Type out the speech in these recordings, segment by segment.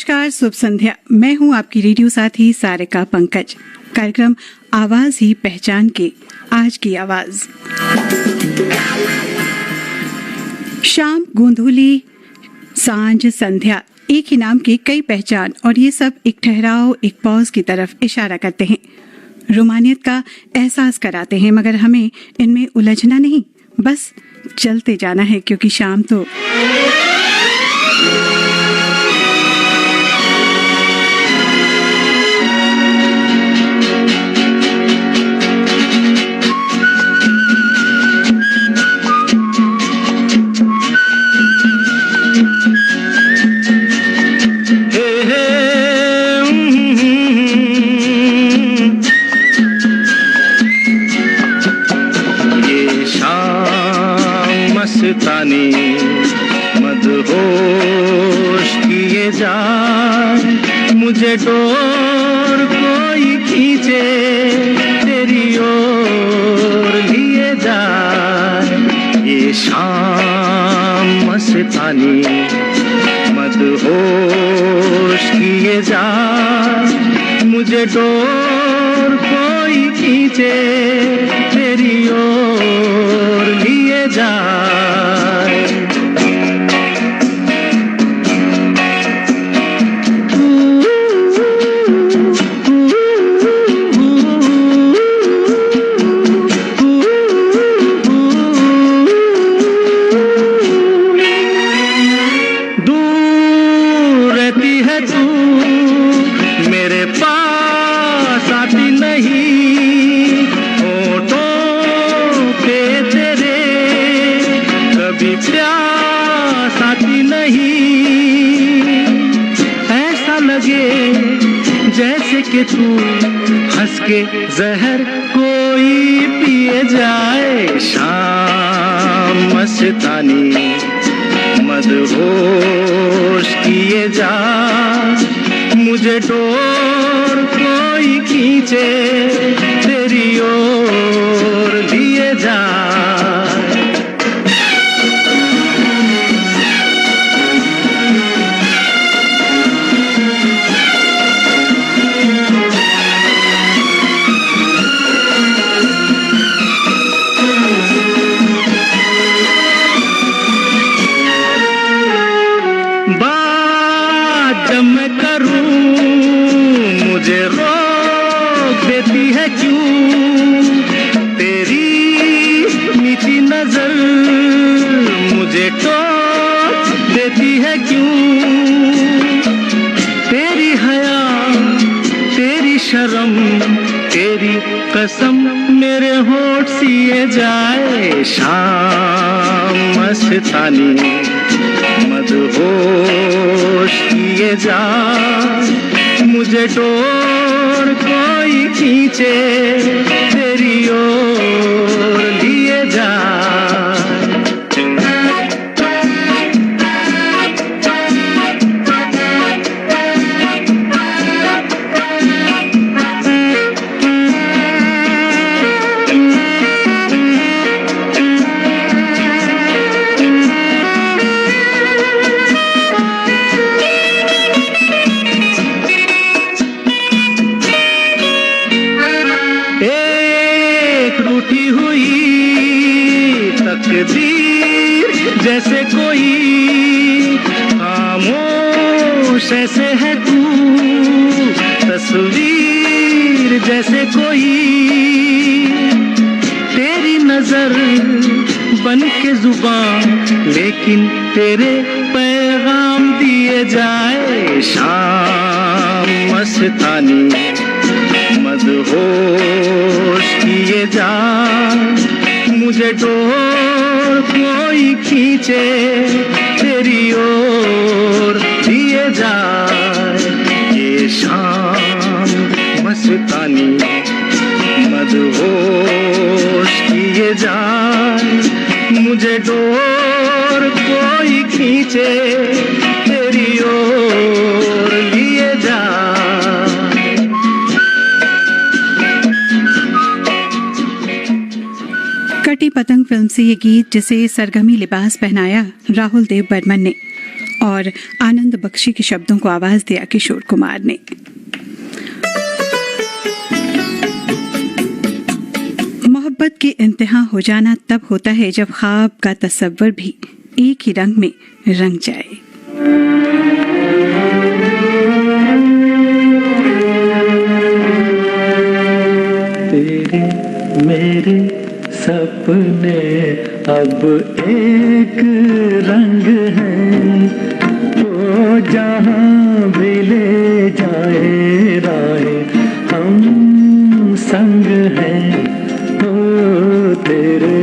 नमस्कार, शुभ संध्या। मैं हूं आपकी रेडियो साथी सारिका पंकज। कार्यक्रम आवाज ही पहचान के आज की आवाज। शाम, गोंधुली, सांझ, संध्या, एक ही नाम के कई पहचान और ये सब एक ठहराव, एक पॉज की तरफ इशारा करते हैं, रोमानियत का एहसास कराते हैं। मगर हमें इनमें उलझना नहीं, बस चलते जाना है, क्योंकि शाम तो मदहोश किए जाए, मुझे डोर कोई खींचे तेरी ओर लिए जाए। ये शाम मस्तानी मदहोश किए जाए, मुझे डोर कोई खींचे तेरी ओर लिए जाए। कि तू हंस के जहर कोई पिए जाए। शाम मस्तानी मदहोश किए जाए, मुझे डोर कोई खींचे तेरी ओर लिए जाए। तेरी कसम मेरे होठ सिए जाए। शाम मस्तानी मदहोश किए जाए, मुझे डोर कोई खींचे तेरी ओर लिए जाए। जैसे कोई खामोश ऐसे है तू, तस्वीर जैसे कोई तेरी नजर बन के जुबान, लेकिन तेरे पैगाम दिए जाए। शाम मस्तानी मदहोश किए जाए, मुझे डोर कोई खींचे तेरी ओर लिए जाए। ये शाम मस्तानी मदहोश किए जाए, मुझे डोर कोई खींचे तेरी ओर लिए जाए। कटी पतंग फिल्म से ये गीत, जिसे सरगमी लिबास पहनाया राहुल देव बर्मन ने, और आनंद बख्शी के शब्दों को आवाज दिया किशोर कुमार ने। मोहब्बत के इंतहा हो जाना तब होता है जब ख्वाब का तस्वर भी एक ही रंग में रंग जाए। तेरे मेरे सपने अब एक रंग हैं, वो जहाँ भी ले जाए राहे हम संग हैं। ओ तेरे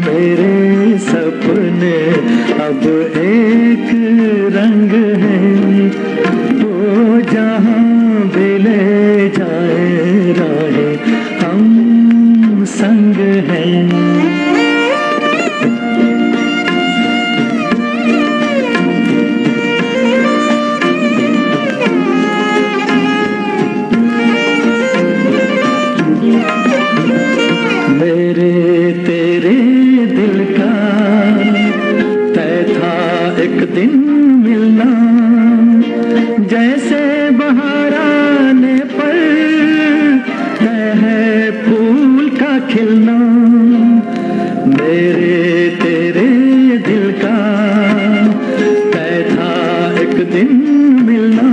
मेरे सपने अब एक रंग हैं, वो जहाँ भी ले जाए राहे हम संग हैं। मेरे तेरे दिल का तय था एक दिन मिलना, जैसे बहार आने पर तय है फूल का खिलना। मेरे तेरे दिल का तय था एक दिन मिलना,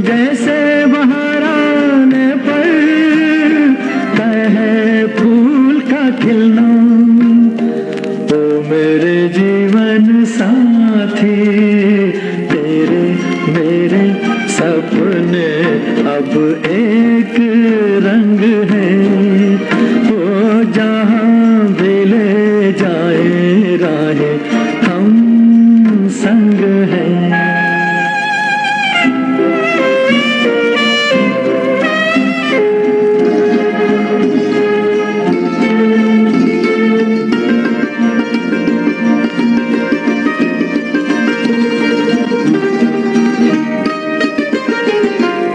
जैसे बहार आने पर तय है फूल का खिलना। ओ मेरे जीवन साथी तेरे मेरे सपने अब एक रंग है, वो जहाँ भी ले जाए राहे हम संग हैं।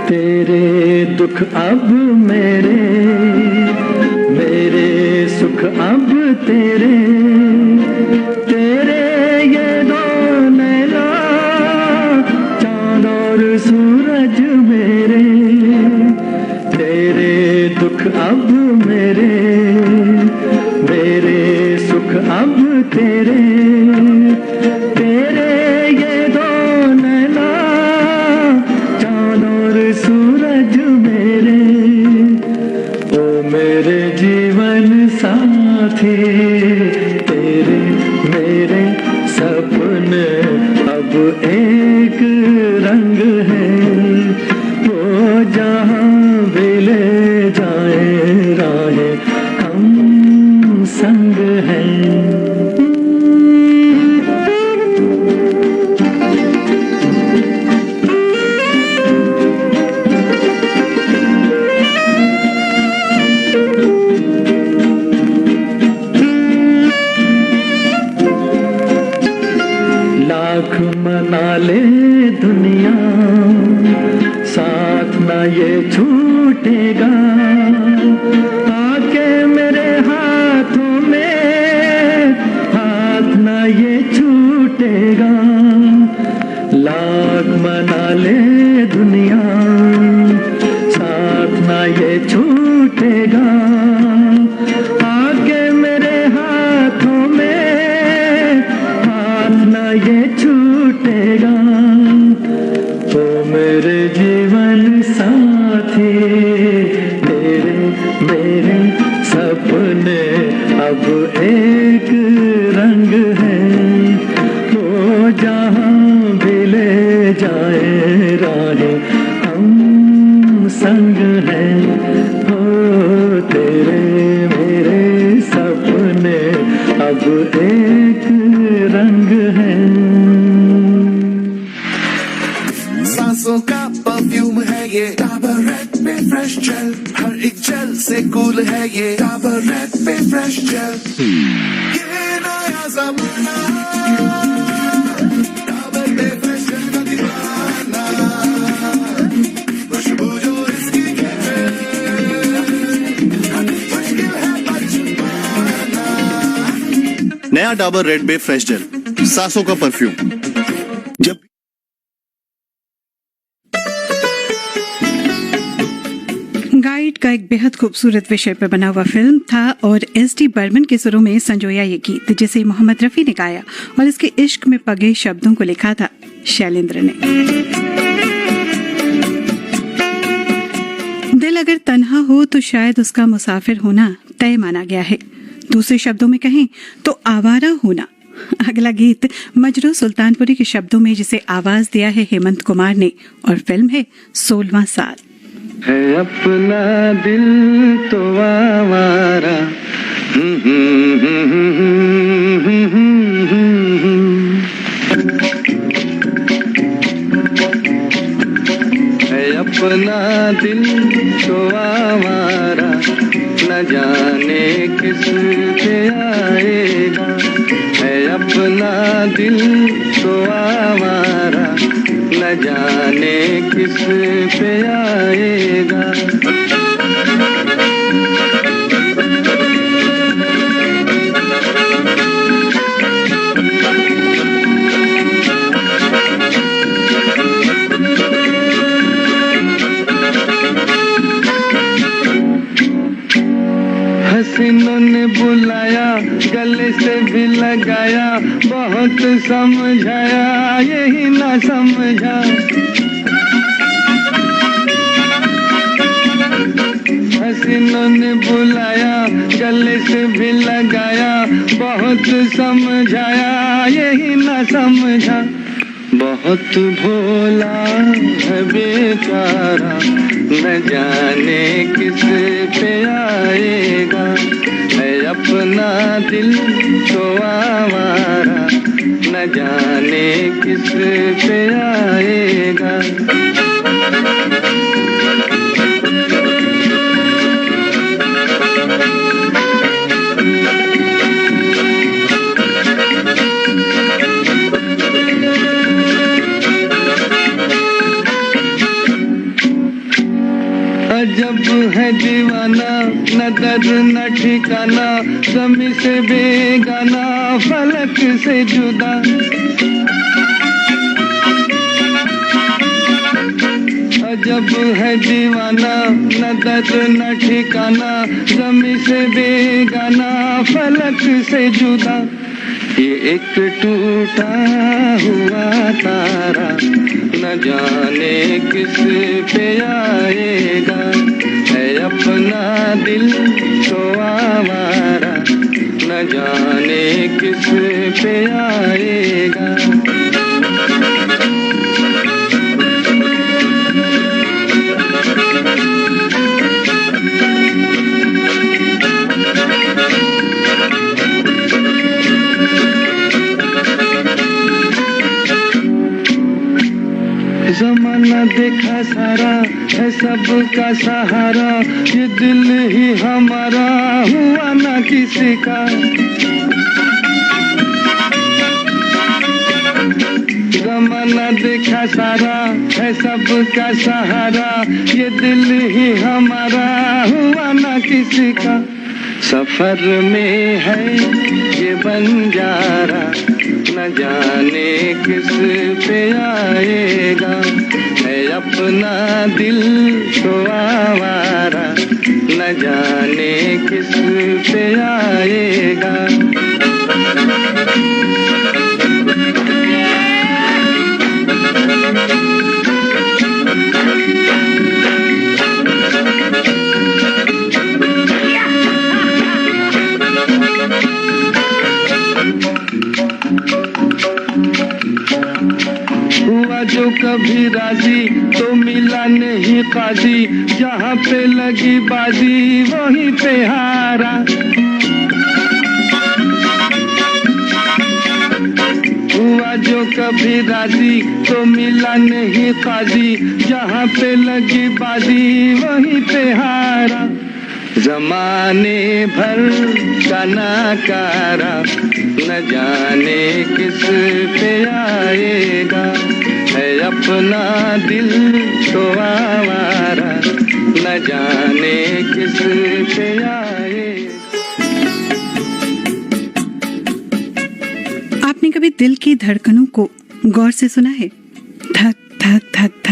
तेरे दुख अब मेरे, मेरे सुख अब तेरे, तेरे ये दो नैना चांद और सूरज मेरे। तेरे दुख अब मेरे, मेरे सुख अब तेरे, तेरे ये दो नैना चांद और सूरज मेरे। ओ मेरे जीवन साथी तेरे मेरे सपने अब एक रंग है, वो जहाँ भी ले जाए राहे हम संग हैं। लाख मना ले दुनिया साथ ना ये छूटेगा, आके मेरे हाथों में हाथ ना ये छूटेगा। लाख मना ले दुनिया साथ ना ये छूटेगा, आके मेरे हाथों में हाथ ना ये छूटेगा। ओ मेरे जीवन साथी तेरे मेरे सपने अब एक रंग है, वो जहाँ भी ले जाए राहे हम संग हैं। ओ तेरे मेरे सपने अब एक रंग है। सांसों का परफ्यूम है ये डाबर रेड पे फ्रेश जेल, हर एक जेल से कूल है ये डाबर रेड पे फ्रेश जेल। ये नया जमाना डाबर पे फ्रेश जेल का दीवाना, खुशबू जो इसकी है मुश्किल है बच पाना। नया डाबर रेड बे फ्रेश जेल, सांसों का परफ्यूम। सुसाइड का एक बेहद खूबसूरत विषय पर बना हुआ फिल्म था और एस.डी. बर्मन के सुरों में संजोया ये गीत जिसे मोहम्मद रफी ने गाया और इसके इश्क में पगे शब्दों को लिखा था शैलेंद्र ने। दिल अगर तन्हा हो तो शायद उसका मुसाफिर होना तय माना गया है। दूसरे शब्दों में कहें तो आवारा होना। अगला गीत मजरू सुल्तानपुरी के शब्दों में जिसे आवाज दिया है हेमंत कुमार ने और फिल्म है 16वां साल। है अपना दिल तो आवारा है अपना दिल तो आवारा न जाने किस पे आएगा। है अपना दिल तो आवारा न जाने किस पे आएगा। हसीनों ने बुलाया गले से भी लगाया बहुत समझाया यही ना समझा। हसीनों ने बुलाया गले से भी लगाया बहुत समझाया यही ना समझा। बहुत भोला है बेचारा न जाने किस पे आएगा। है अपना दिल तो आवारा न जाने किस पे आएगा। जब है दीवाना न दर्द न ठिकाना ज़मीं से बेगाना फलक से जुदा। जब है दीवाना न दर्द न ठिकाना ज़मीं से बेगाना फलक से जुदा। ये एक टूटा हुआ तारा न जाने किस पे आएगा। है अपना दिल तो आवारा न जाने किस पे आएगा। जमाना देखा सारा है सबका सहारा ये दिल ही हमारा हुआ ना किसी का। जमाना देखा सारा है सबका सहारा ये दिल ही हमारा हुआ ना किसी का। सफर में है ये बंजारा न जाने किस पे आएगा। है अपना दिल तो आवारा न जाने किस पे आएगा। जो कभी राजी तो मिला नहीं काजी जहाँ पे लगी बाजी वहीं पे हारा। हुआ जो कभी राजी तो मिला नहीं काजी जहाँ पे लगी बाजी वहीं पे हारा। जमाने भर का नाकारा न जाने किस पे आएगा। है अपना दिल तो आवारा न जाने किस पे आएगा। आपने कभी दिल की धड़कनों को गौर से सुना है? धक धक धक धक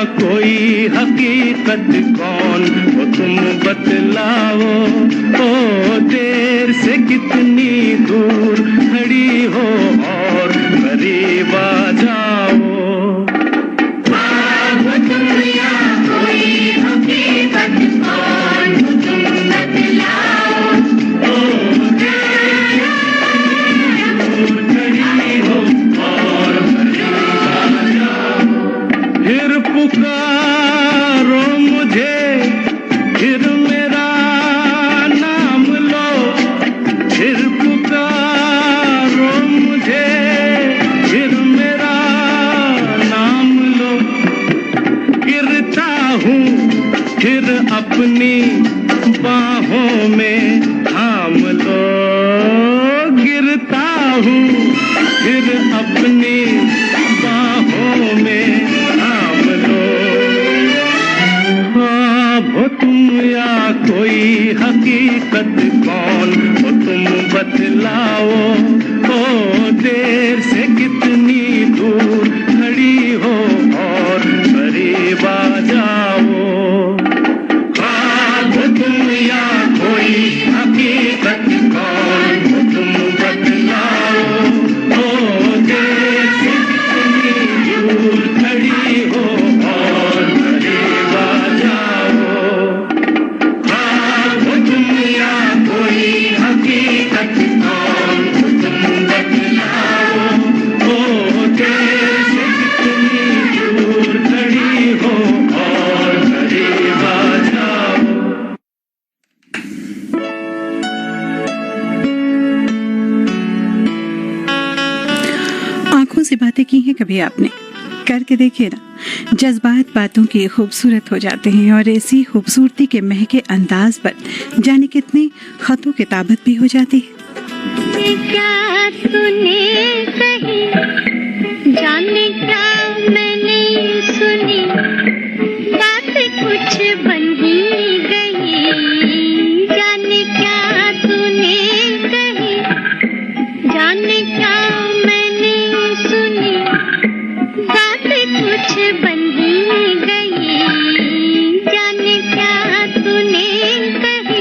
कोई हकीकत कौन वो तुम बतलाओ। ओ देर से कितनी दूर खड़ी हो और करीब आ जाओ। फिर पुकारो मुझे, फिर मेरा नाम लो, फिर पुकारो मुझे, फिर मेरा नाम लो। गिरता हूँ फिर अपनी बाहों में थाम लो। गिरता हूँ फिर अपनी बाहों में थाम लो। अब तुम याद कोई हकीकत कौन हो तुम बतलाओ, ओ देर से कितनी दूर खड़ी हो और करीब आ जाओ। ख्वाब तुम या कोई हकीकत कौन हो तुम बतलाओ, ओ देर से कितनी दूर खड़ी हो और करीब आ जाओ। ख्वाब तुम या कोई हकीकत कौन हो तुम बतलाओ, ओ देर से कितनी दूर खड़ी हो और करीब आ जाओ। आंखों से बातें की हैं कभी आपने? करके देखिए ना, जज्बात बातों के खूबसूरत हो जाते हैं और ऐसी खूबसूरती के महके अंदाज पर जाने कितने खतों किताबत भी हो जाती है। क्या तूने कही, जाने क्या मैंने सुनी, बात कुछ बन ही गई। जाने क्या तूने कही, जाने क्या मैंने सुनी, बात कुछ बन ही गई। जाने क्या तूने कही।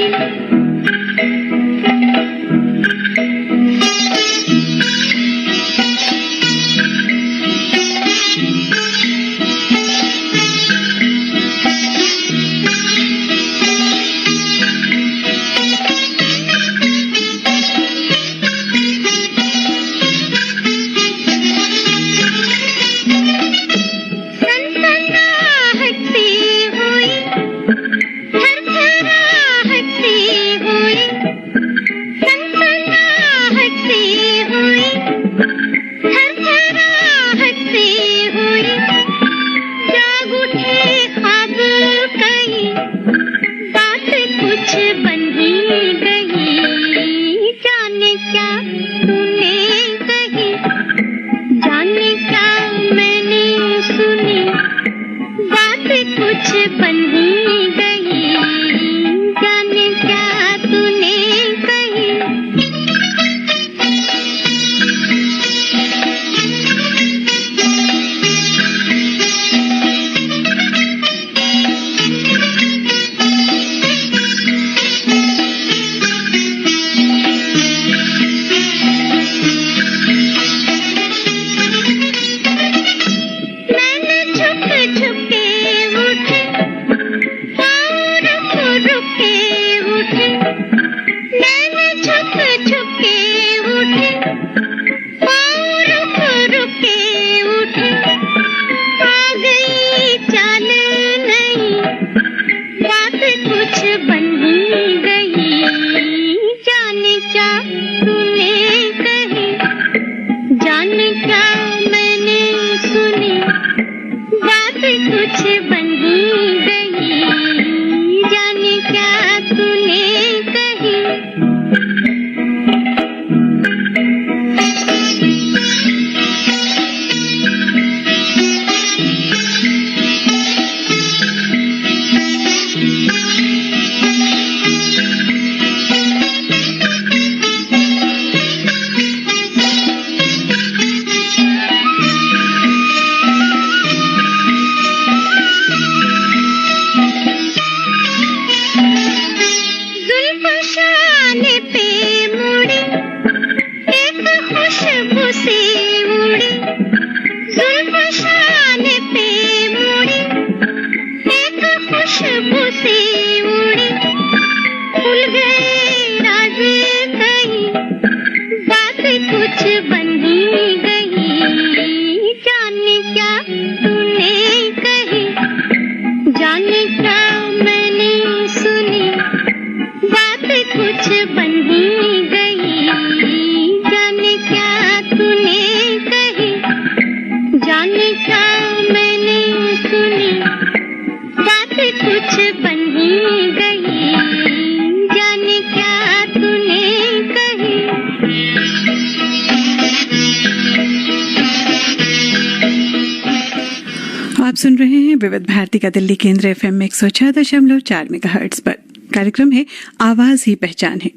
आप सुन रहे हैं विविध भारती का दिल्ली केंद्र FM 106.4 मेगाहर्ट्ज पर। कार्यक्रम है आवाज ही पहचान है।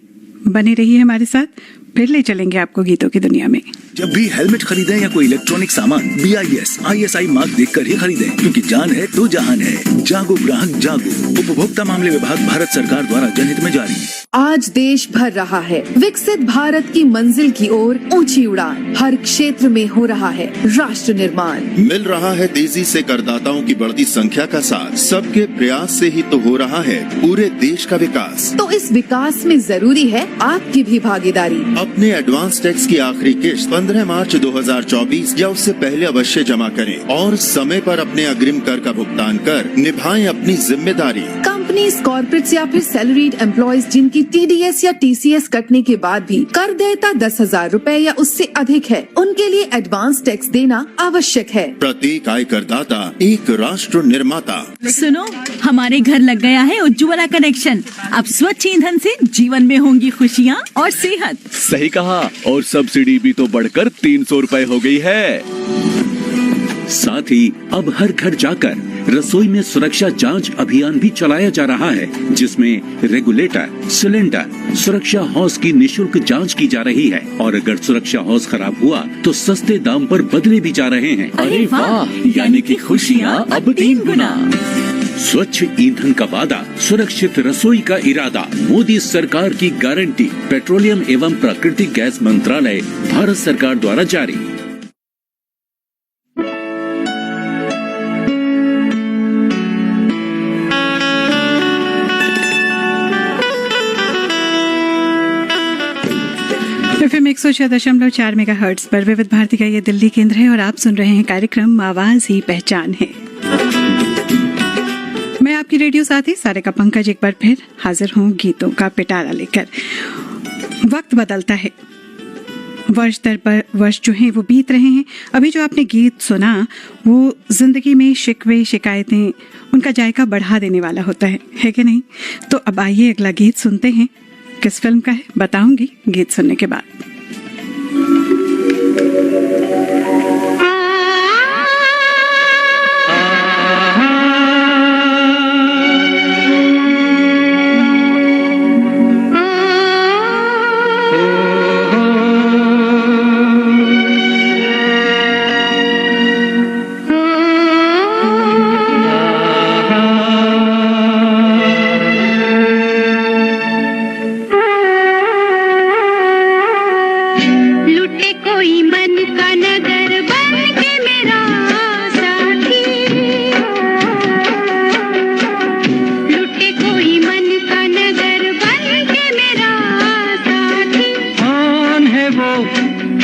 बने रहिए हमारे साथ, फिर ले चलेंगे आपको गीतों की दुनिया में। जब भी हेलमेट खरीदें या कोई इलेक्ट्रॉनिक सामान BIS ISI मार्क देखकर ही खरीदें, क्योंकि जान है तो जहान है। जागो ग्राहक जागो। उपभोक्ता मामले विभाग, भारत सरकार द्वारा जनहित में जारी। आज देश भर रहा है विकसित भारत की मंजिल की ओर ऊंची उड़ान। हर क्षेत्र में हो रहा है राष्ट्र निर्माण। मिल रहा है तेजी से करदाताओं की बढ़ती संख्या का साथ। सबके प्रयास से ही तो हो रहा है पूरे देश का विकास। तो इस विकास में जरूरी है आपकी भी भागीदारी। अपने एडवांस टैक्स की आखिरी किश्त 15 मार्च 2024 या उससे पहले अवश्य जमा करें और समय पर अपने अग्रिम कर का भुगतान कर निभाएं अपनी जिम्मेदारी। कंपनीज, कॉर्पोरेट्स या फिर सैलरीड एम्प्लॉयज जिनकी TDS या TCS कटने के बाद भी कर देयता 10,000 रूपए या उससे अधिक है, उनके लिए एडवांस टैक्स देना आवश्यक है। प्रत्येक आय करदाता एक राष्ट्र निर्माता। सुनो, हमारे घर लग गया है उज्ज्वला कनेक्शन। अब स्वच्छ ईंधन से जीवन में होंगी खुशियाँ और सेहत। सही कहा, और सब्सिडी भी तो बढ़कर 300 रुपए हो गई है। साथ ही अब हर घर जाकर रसोई में सुरक्षा जांच अभियान भी चलाया जा रहा है, जिसमें रेगुलेटर, सिलेंडर, सुरक्षा हॉस की निशुल्क जांच की जा रही है और अगर सुरक्षा हॉस खराब हुआ तो सस्ते दाम पर बदले भी जा रहे हैं। अरे वाह, यानी कि खुशियाँ अब 3 गुना। स्वच्छ ईंधन का वादा, सुरक्षित रसोई का इरादा, मोदी सरकार की गारंटी। पेट्रोलियम एवं प्राकृतिक गैस मंत्रालय, भारत सरकार द्वारा जारी। FM 106.4 मेगाहर्ट्ज पर विविध भारती का ये दिल्ली केंद्र है और आप सुन रहे हैं कार्यक्रम आवाज ही पहचान है। मैं आपकी रेडियो साथी सारिका पंकज एक बार फिर हाजिर हूँ गीतों का पिटारा लेकर। वक्त बदलता है, वर्ष दर पर वर्ष जो हैं वो बीत रहे हैं। अभी जो आपने गीत सुना वो जिंदगी में शिकवे शिकायतें उनका जायका बढ़ा देने वाला होता है कि नहीं? तो अब आइए अगला गीत सुनते हैं। किस फिल्म का है बताऊंगी गीत सुनने के बाद।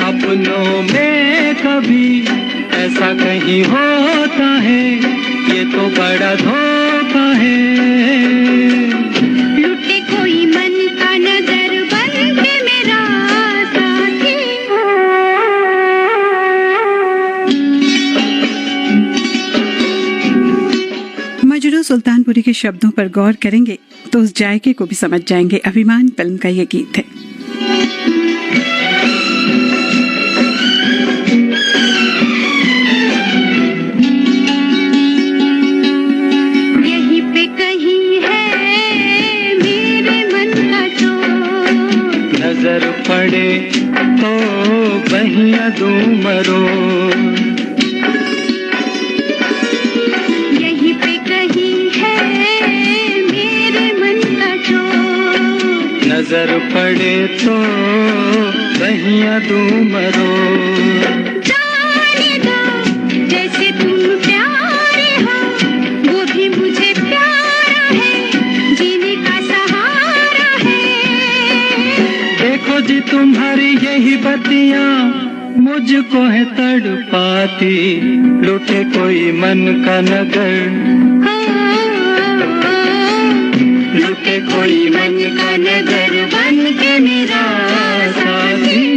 अपनों में कभी ऐसा कहीं होता है, ये तो बड़ा धोखा है। लुटे कोई मन का नजर बन के मेरा साथी। मजरू सुल्तानपुरी के शब्दों पर गौर करेंगे तो उस जायके को भी समझ जाएंगे। अभिमान फिल्म का ये गीत है। नजर पड़े तो बहिया दूं मरो, यहीं पे कहीं है मेरे मन का चोर। नजर पड़े तो बहिया दूं मरो। जाने दो जैसे तुम प्यारे हो, वो भी मुझे प्यारा है, जीने का सहारा है। देखो जी तुम्हारी यही बत्तियां मुझको है तड़पाती, लुटे कोई मन का नगर, लुटे कोई मन का नगर बन के मेरा साथी।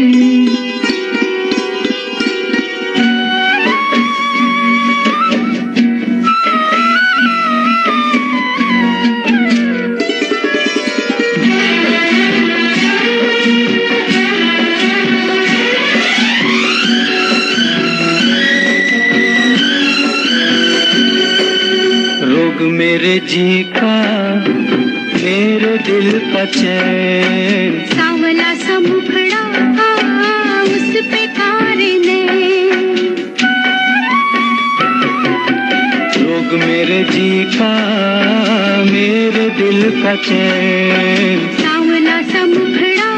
मेरे जी का मेरे मेरे दिल का चैन। सांवला सा मुखड़ा उस पे तारे ने, रोग मेरे जी का मेरे दिल का चैन। सांवला सा मुखड़ा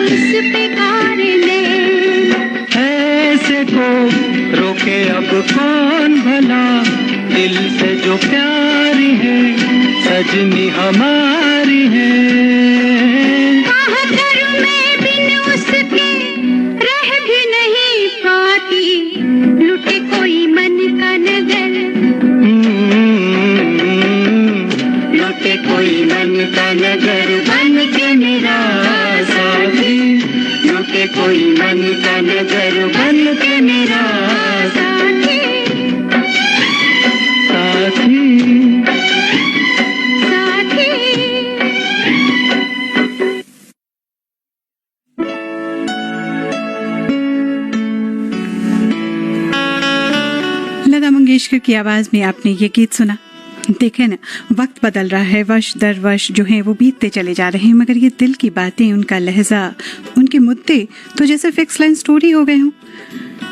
उस पे तारे ने, ऐसे को रोके अब कौन भला, दिल से जो प्यारी है सजनी हमारी है। कहाँ करूं मैं बिन उसके रह भी नहीं पाती, लुटे कोई मन का नगर, लुटे कोई मन का नगर बन के मेरा साथी, लुटे कोई मन का नगर बन के मेरा साथी साथी। लता मंगेशकर की आवाज में आपने ये गीत सुना। देखे ना, वक्त बदल रहा है, वर्ष दर वर्ष जो है वो बीतते चले जा रहे हैं, मगर ये दिल की बातें, उनका लहजा, उनके मुद्दे तो जैसे फिक्स लाइन स्टोरी हो गए हों।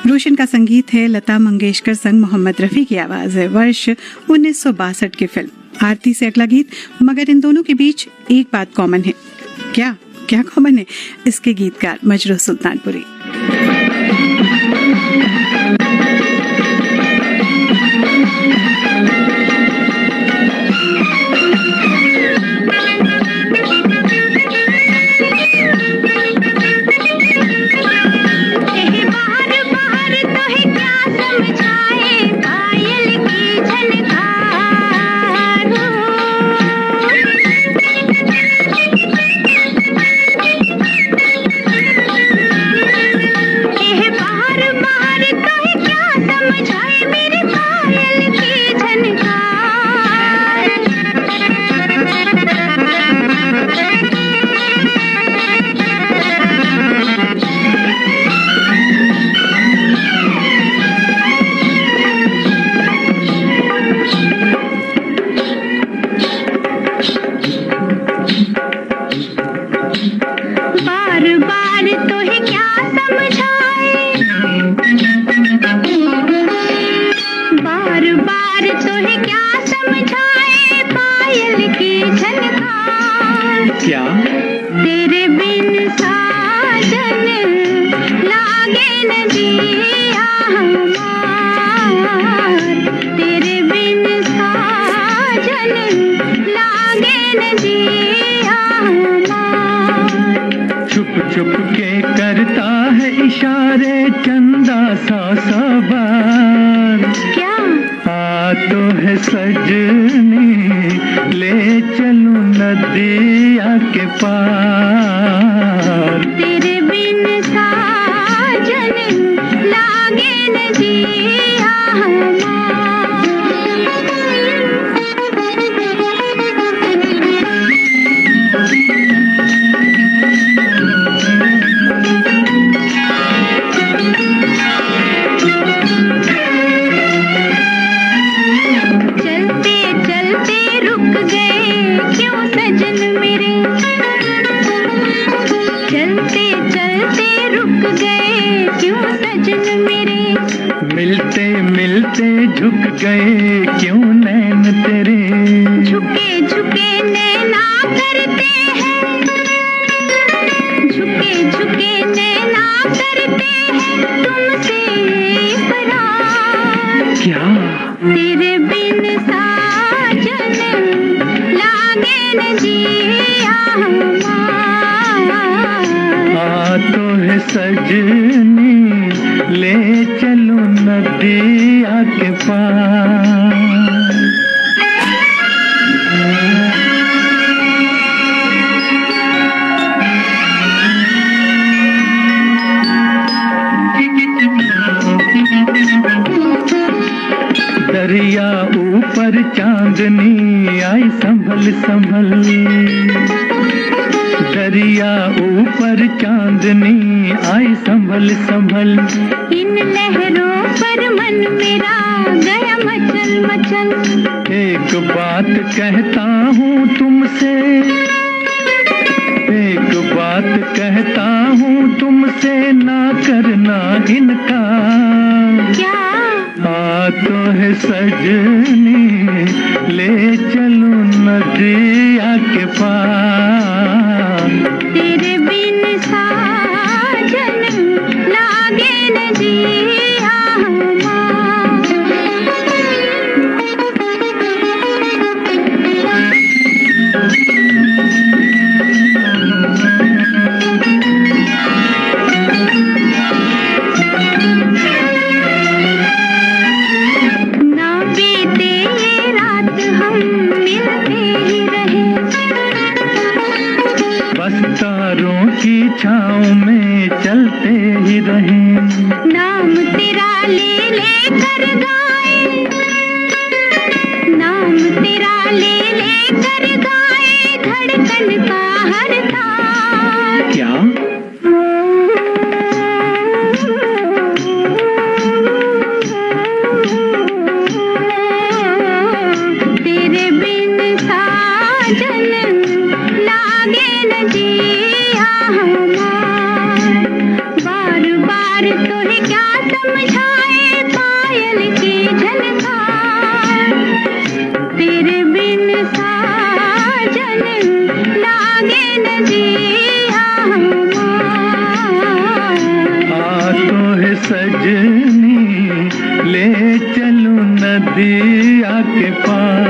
रोशन का संगीत है, लता मंगेशकर संग मोहम्मद रफ़ी की आवाज है। वर्ष 1962 की फिल्म आरती से अगला गीत, मगर इन दोनों के बीच एक बात कॉमन है। क्या क्या कॉमन है? इसके गीतकार मजरूह सुल्तानपुरी। छुप के करता है इशारे चंदा सा सवार। क्या आ तो है सजनी ले चलूं नदिया के पार। तेरे बिन साजन लागे न जिया मिलते मिलते झुक गए क्यों नैन तेरे। झुके झुके नैना करते हैं, झुके झुके नैना करते हैं तुमसे इकरार। क्या तेरे बिन साजन लागे न जिया आ तो है सजनी ले चलो नदिया के पार। दरिया ऊपर चांदनी आई संभल संभल। दरिया ऊपर चांदनी कहीं आई संभल संभल। इन लहरों पर मन मेरा गया मचल मचल। एक बात कहता हूँ तुमसे, एक बात कहता हूँ तुमसे, ना करना इनकार। क्या? तो है सजनी ले चलूं नदिया के पार। तेरे बिन साजन लागे न जिया छाँव में चलते ही रहे। नाम तेरा ले ले कर गाए, नाम तेरा ले ले कर गाए, धड़कन का हर तार। क्या? तेरे बिन साजन लागे न जिया बार बार तुझे क्या समझाए पायल की झनकार। तेरे बिन साजन लागे न जिया तो है सजनी ले चलूं नदिया के पार।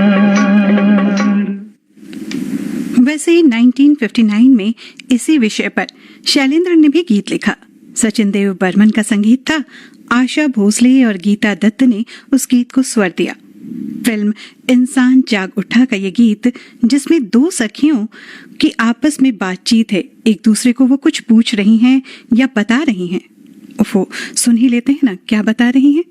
वैसे 1959 में इसी विषय पर शैलेंद्र ने भी गीत लिखा। सचिन देव बर्मन का संगीत था। आशा भोसले और गीता दत्त ने उस गीत को स्वर दिया। फिल्म इंसान जाग उठा का ये गीत, जिसमें दो सखियों की आपस में बातचीत है, एक दूसरे को वो कुछ पूछ रही हैं या बता रही हैं। वो सुन ही लेते हैं ना क्या बता रही हैं।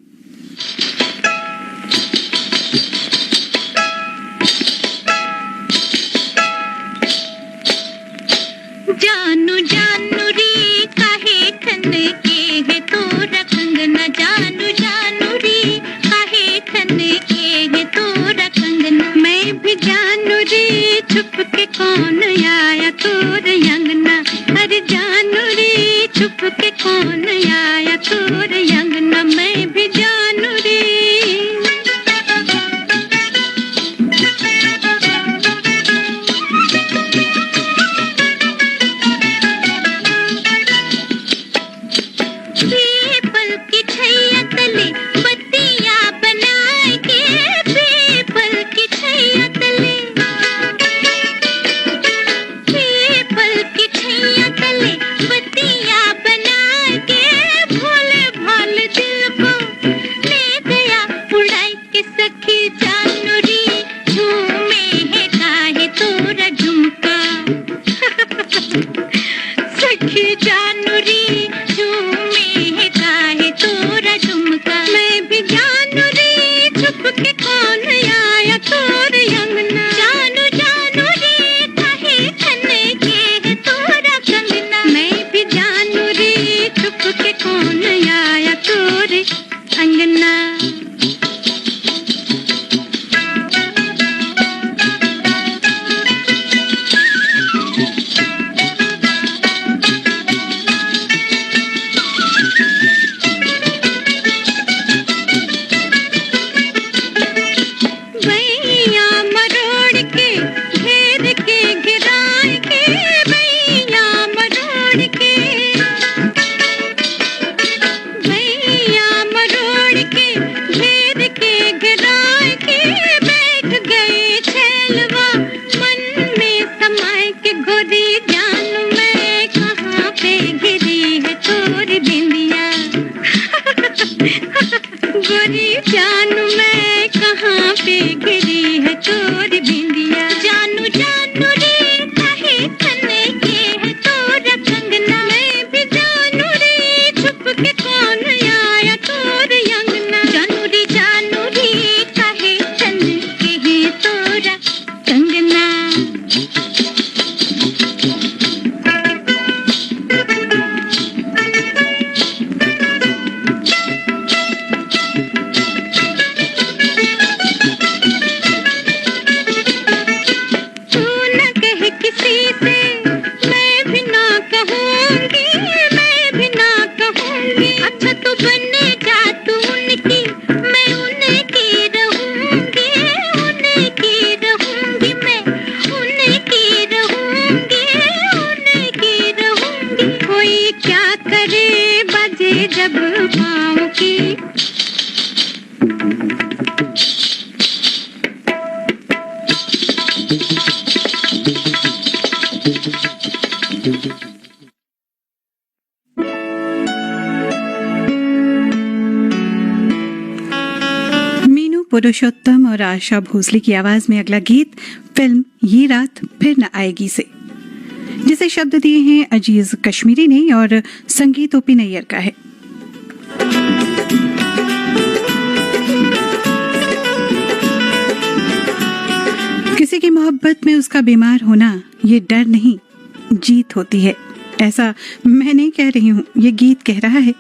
जानू जानू री काहे ठन के है तोरा कंगना। जानू जानू री काहे ठन के है तोरा कंगना। मैं भी जानू री छुप के कौन आया तोर अंगना। अरे जानू री छुप के कौन आया तोर अंगना। मैं भी जानू री। किसी से मैं भी ना कहूँगी, मैं भी ना कहूँगी। अच्छा तो बने जा तू उनकी, मैं उनकी रहूँगी, उनकी रहूँगी, मैं उनकी रहूँगी, उनकी रहूँगी। कोई क्या करे बजे जब पाँव की। मीनू पुरुषोत्तम और आशा भोसले की आवाज में अगला गीत फिल्म ये रात फिर न आएगी से, जिसे शब्द दिए हैं अजीज कश्मीरी ने और संगीत ओपी नैयर का है। किसी की मोहब्बत में उसका बीमार होना ये डर नहीं, जीत होती है। ऐसा मैं नहीं कह रही हूँ, ये गीत कह रहा है।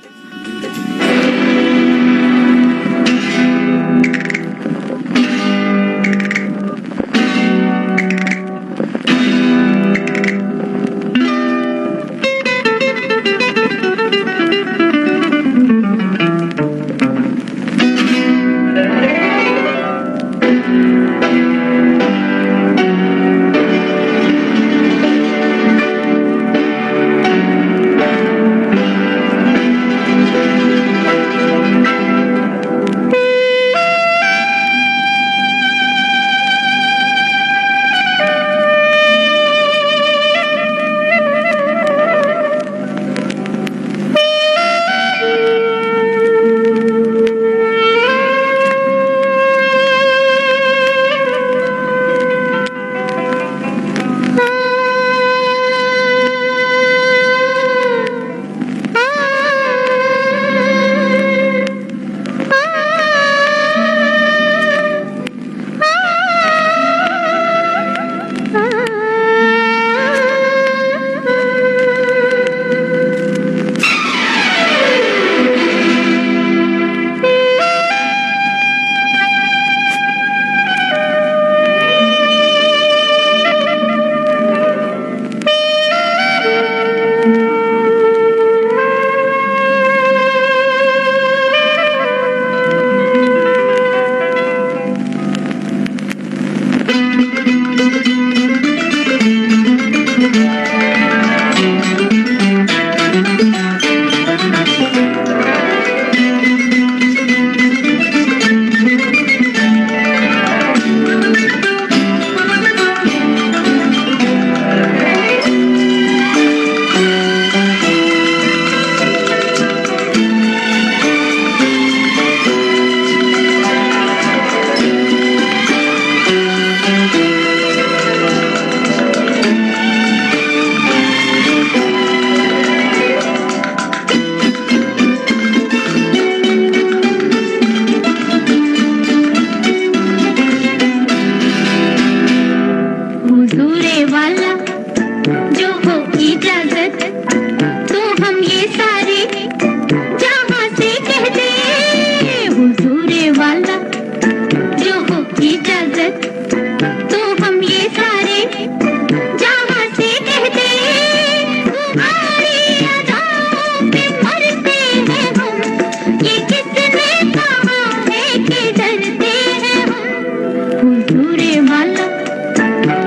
हुजूरे वाला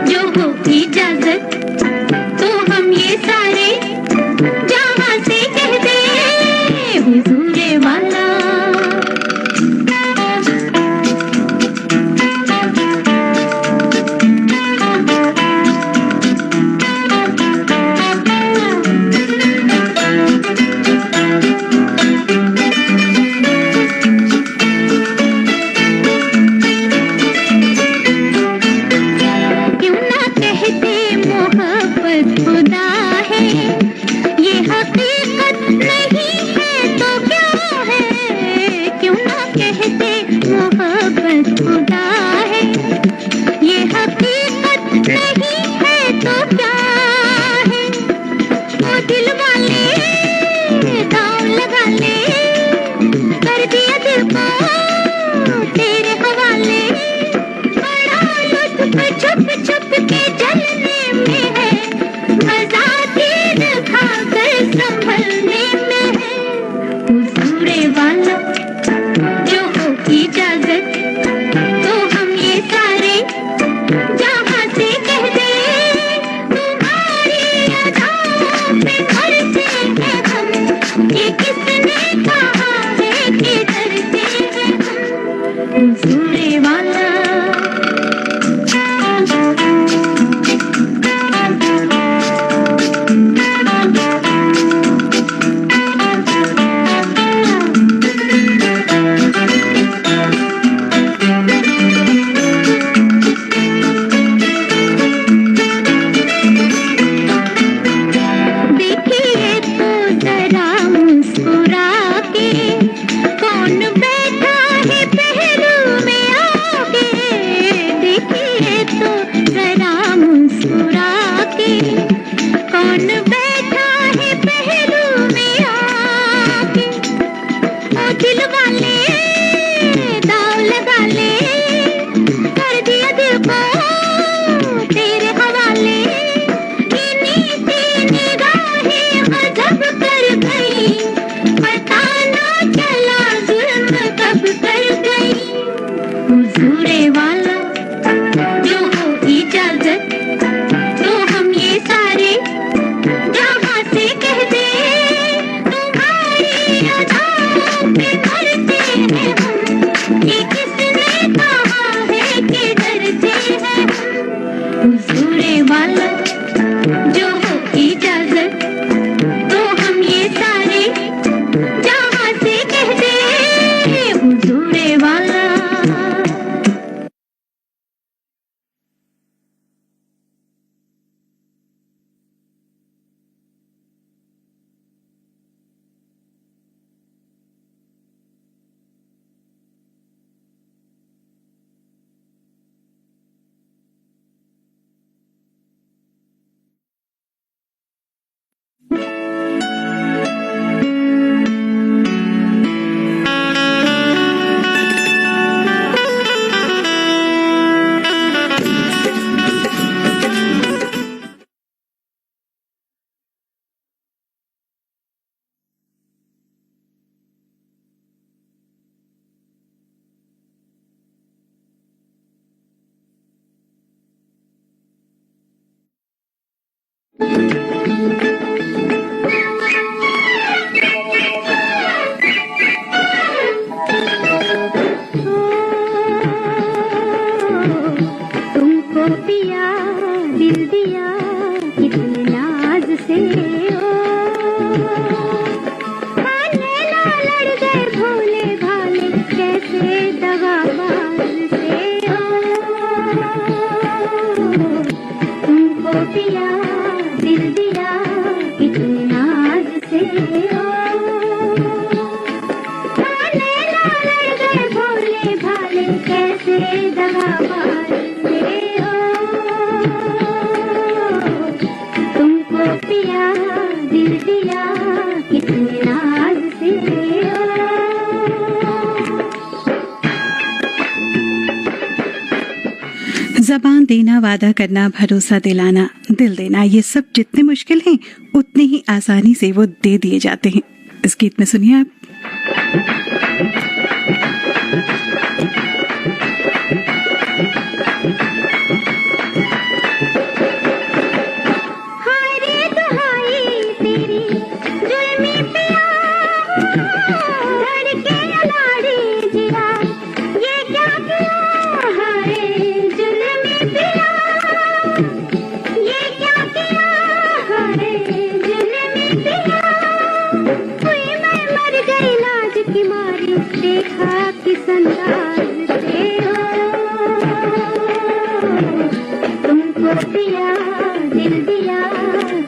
जो हो इजाजत कौन बैठा है पहलू में आके, ओ दिल वाले दाव लगा ले, कर दिया दिल को तेरे हवाले। ये नीती निगाहें गजब कर गई, पता ना चला जुल्म कब कर गई। हुजूरे वाला जो हो इजाजत, तो हम ये सारे जहां से कह दे, तुम्हारी अदाओं पे मरते हैं हम, ये किसने कहा है कि डरते हैं हम। हुजूरे वाला जो हो इजाजत, तो हम ये सारे जहां से कह दे, हुजूरे वाला। तुमको पिया दिल दिया कितने नाज से, ओ लैला लड़ गए भोले भाले कैसे दगाबाज से, ओ तुमको पिया दिल दिया कितने नाज से, ओ लैला लड़ गए भोले भाले कैसे दगाबाज से, तुमको पिया दिल दिया कितने नाज से, जबान देना, वादा करना, भरोसा दिलाना, दिल देना, ये सब जितने मुश्किल हैं उतने ही आसानी से वो दे दिए जाते हैं। इस गीत में सुनिए आप। हाय दुहाई तेरी जुल्मी पिया, धड़के अनाड़ी जिया, ये क्या किया, हाय जुल्मी पिया, ये क्या किया, हाय जुल्मी पिया। हुई मैं मर गई लाज की मारी, देखा किस अंदाज से, तुमको पिया दिल दिया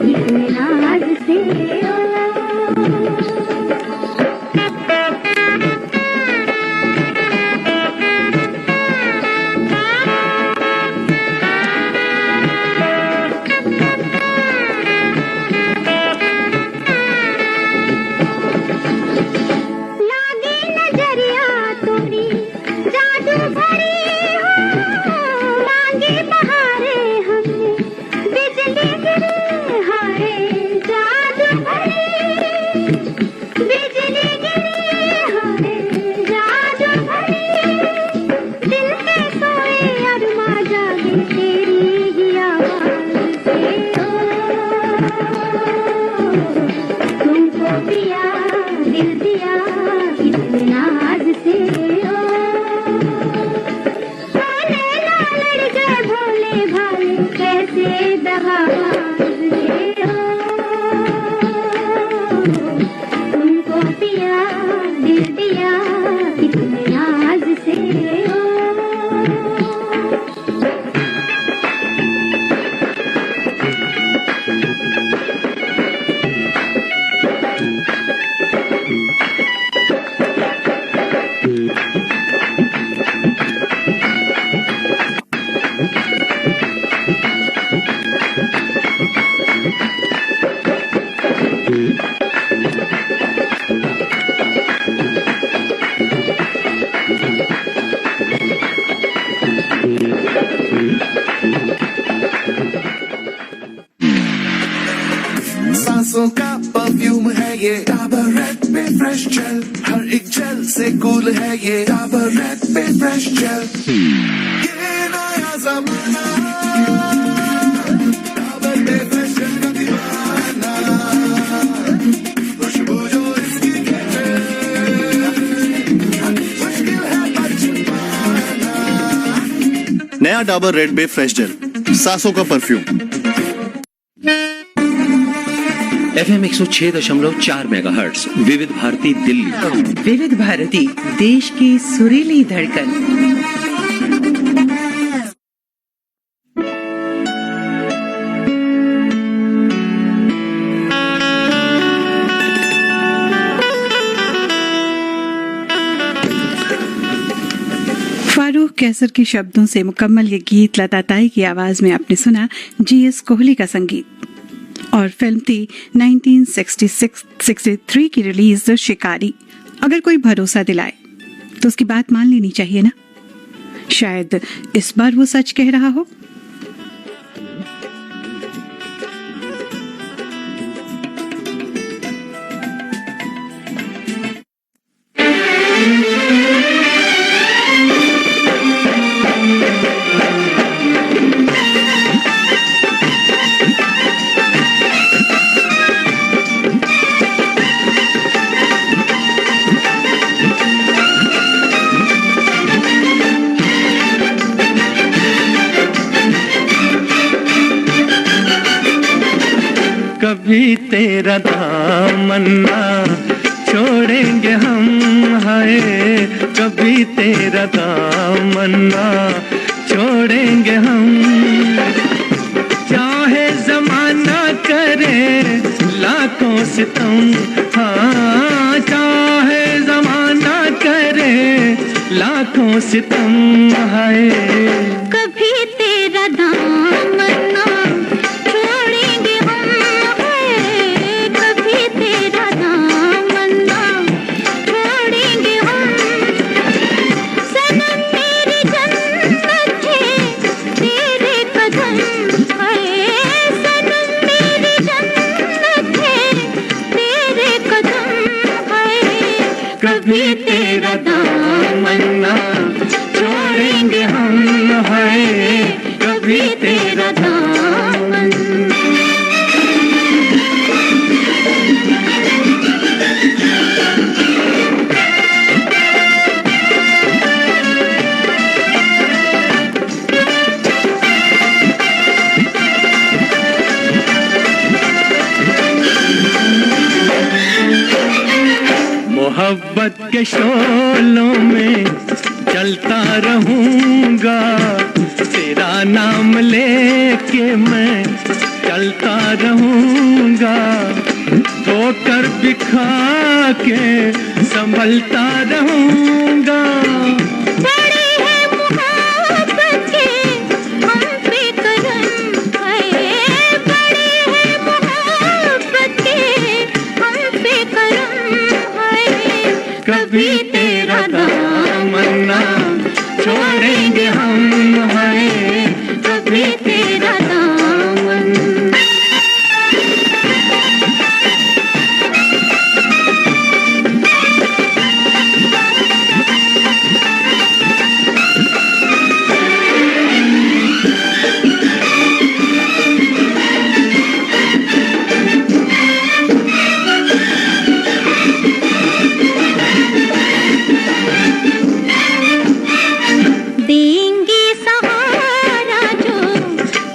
कितने नाज से, लागी नजरिया तोरी जादू भरी हो, मांगी बहारे हमने बिजली गिरी सांसों का परफ्यूम है ये डाबर रेड पे फ्रेश जेल, हर एक जेल से कूल है ये डाबर रेड पे फ्रेश जेल। ये नया जमाना, डाबर पे फ्रेश जेल का दीवाना, खुशबू जो इसकी कहते, मुश्किल है बच पाना। नया डाबर रेड बे फ्रेश जेल, सांसों का परफ्यूम। FM 106.4 मेगाहर्ट्ज विविध भारती दिल्ली। विविध भारती देश की सुरीली धड़कन। फारूक कैसर के शब्दों से मुकम्मल ये गीत लता ताई की आवाज में आपने सुना। GS कोहली का संगीत और फिल्म थी 1963 की रिलीज शिकारी। अगर कोई भरोसा दिलाए तो उसकी बात मान लेनी चाहिए ना। शायद इस बार वो सच कह रहा हो। कभी तेरा दामन ना छोड़ेंगे हम, हाय कभी तेरा दामन ना छोड़ेंगे हम। चाहे जमाना करे लाखों सितम, हाँ चाहे जमाना करे लाखों सितम, हाय कभी तेरा दामन ना छोड़ेंगे हम, कभी तेरा दामन ना छोड़ेंगे हम। सनम मेरी जन्नत है तेरे कदम, सनम मेरी जन्नत है तेरे कदम, कभी तेरा दामन ना छोड़ेंगे हम, हाय कभी तेरा दामन। मोहब्बत के शोलों में चलता रहूंगा, तेरा नाम लेके मैं चलता रहूंगा। ठोकर बिखा के संभलता रहूंगा। बड़ी है मोहब्बत के हम पे करम, बड़ी है मोहब्बत के हम पे करम, कभी तेरा दामन ना छोड़ेंगे हम, हाय कभी तेरा दामन। देंगे सहारा जो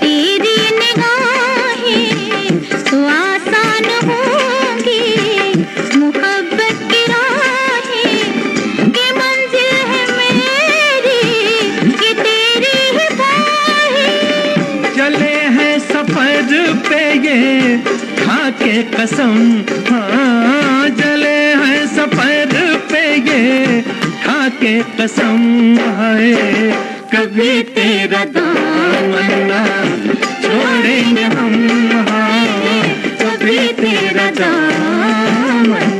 तेरी निगाहें, तो आसान होंगी मोहब्बत की राहें। कि मंजिल है मेरी कि तेरी ही बाहें। चले हैं सफर पे ये खा के कसम, हाँ चले हैं सफर पे ये खा के कसम, हाय कभी तेरा दामन ना छोड़ेंगे हम, हाँ तेरा दामन।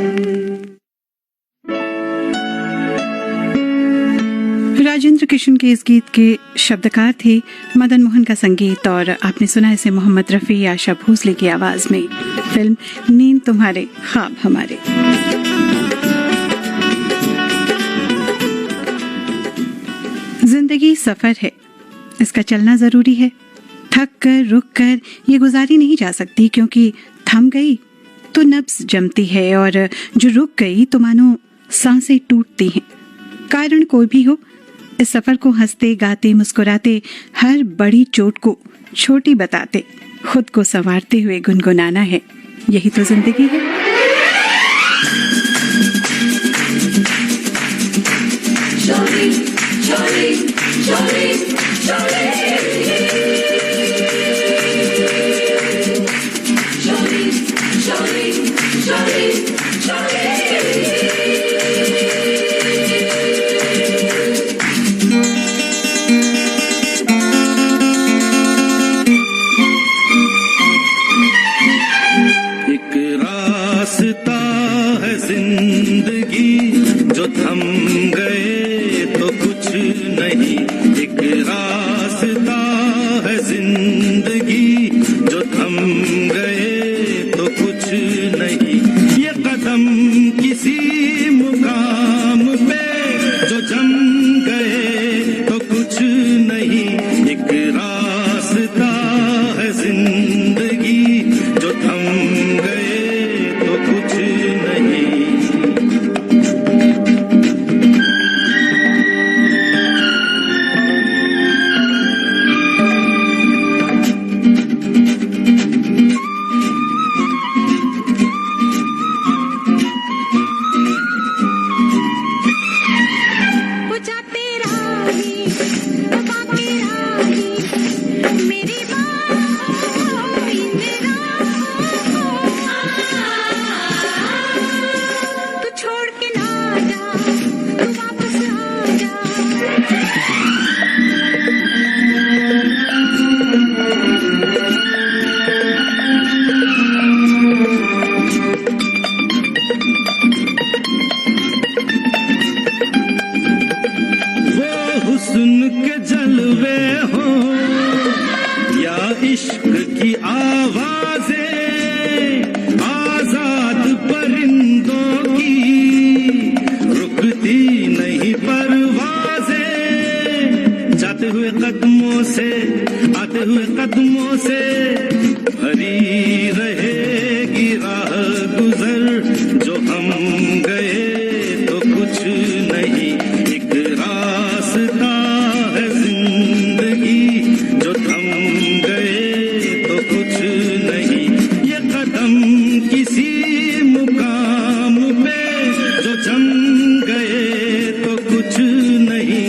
राजेंद्र किशन के इस गीत के शब्दकार थे मदन मोहन का संगीत और आपने सुना इसे मोहम्मद रफी आशा भोसले की आवाज में। फिल्म नींद तुम्हारे ख्वाब हमारे। जिंदगी सफर है, इसका चलना जरूरी है। थक कर रुक कर ये गुजारी नहीं जा सकती, क्योंकि थम गई तो नब्ज जमती है और जो रुक गई तो मानो सांसें टूटती हैं। कारण कोई भी हो, इस सफर को हंसते गाते मुस्कुराते, हर बड़ी चोट को छोटी बताते, खुद को संवारते हुए गुनगुनाना है। यही तो जिंदगी है। चोरी चोरी चोरी चोरी चोरी चोरी चोरी चोरी। रास्ता है जिंदगी जो थम गए तो कुछ नहीं। एक रास्ता है जिंदगी जो थम गए तो कुछ नहीं। ये कदम किसी मुकाम पे जो जम गए तो कुछ नहीं। एक रास्ता है जिंदगी जो थम गए तो कुछ नहीं। हुस्न के जलवे हो या इश्क की आवाजें, आजाद परिंदों की रुकती नहीं परवाजें। जाते हुए कदमों से आते हुए कदमों से भरी रहेगी राह गुजर। जो हम गए तो कुछ नहीं। एक रास्ता है जिंदगी जो थम गए तो कुछ नहीं। ये कदम किसी मुकाम पे जो जम गए तो कुछ नहीं।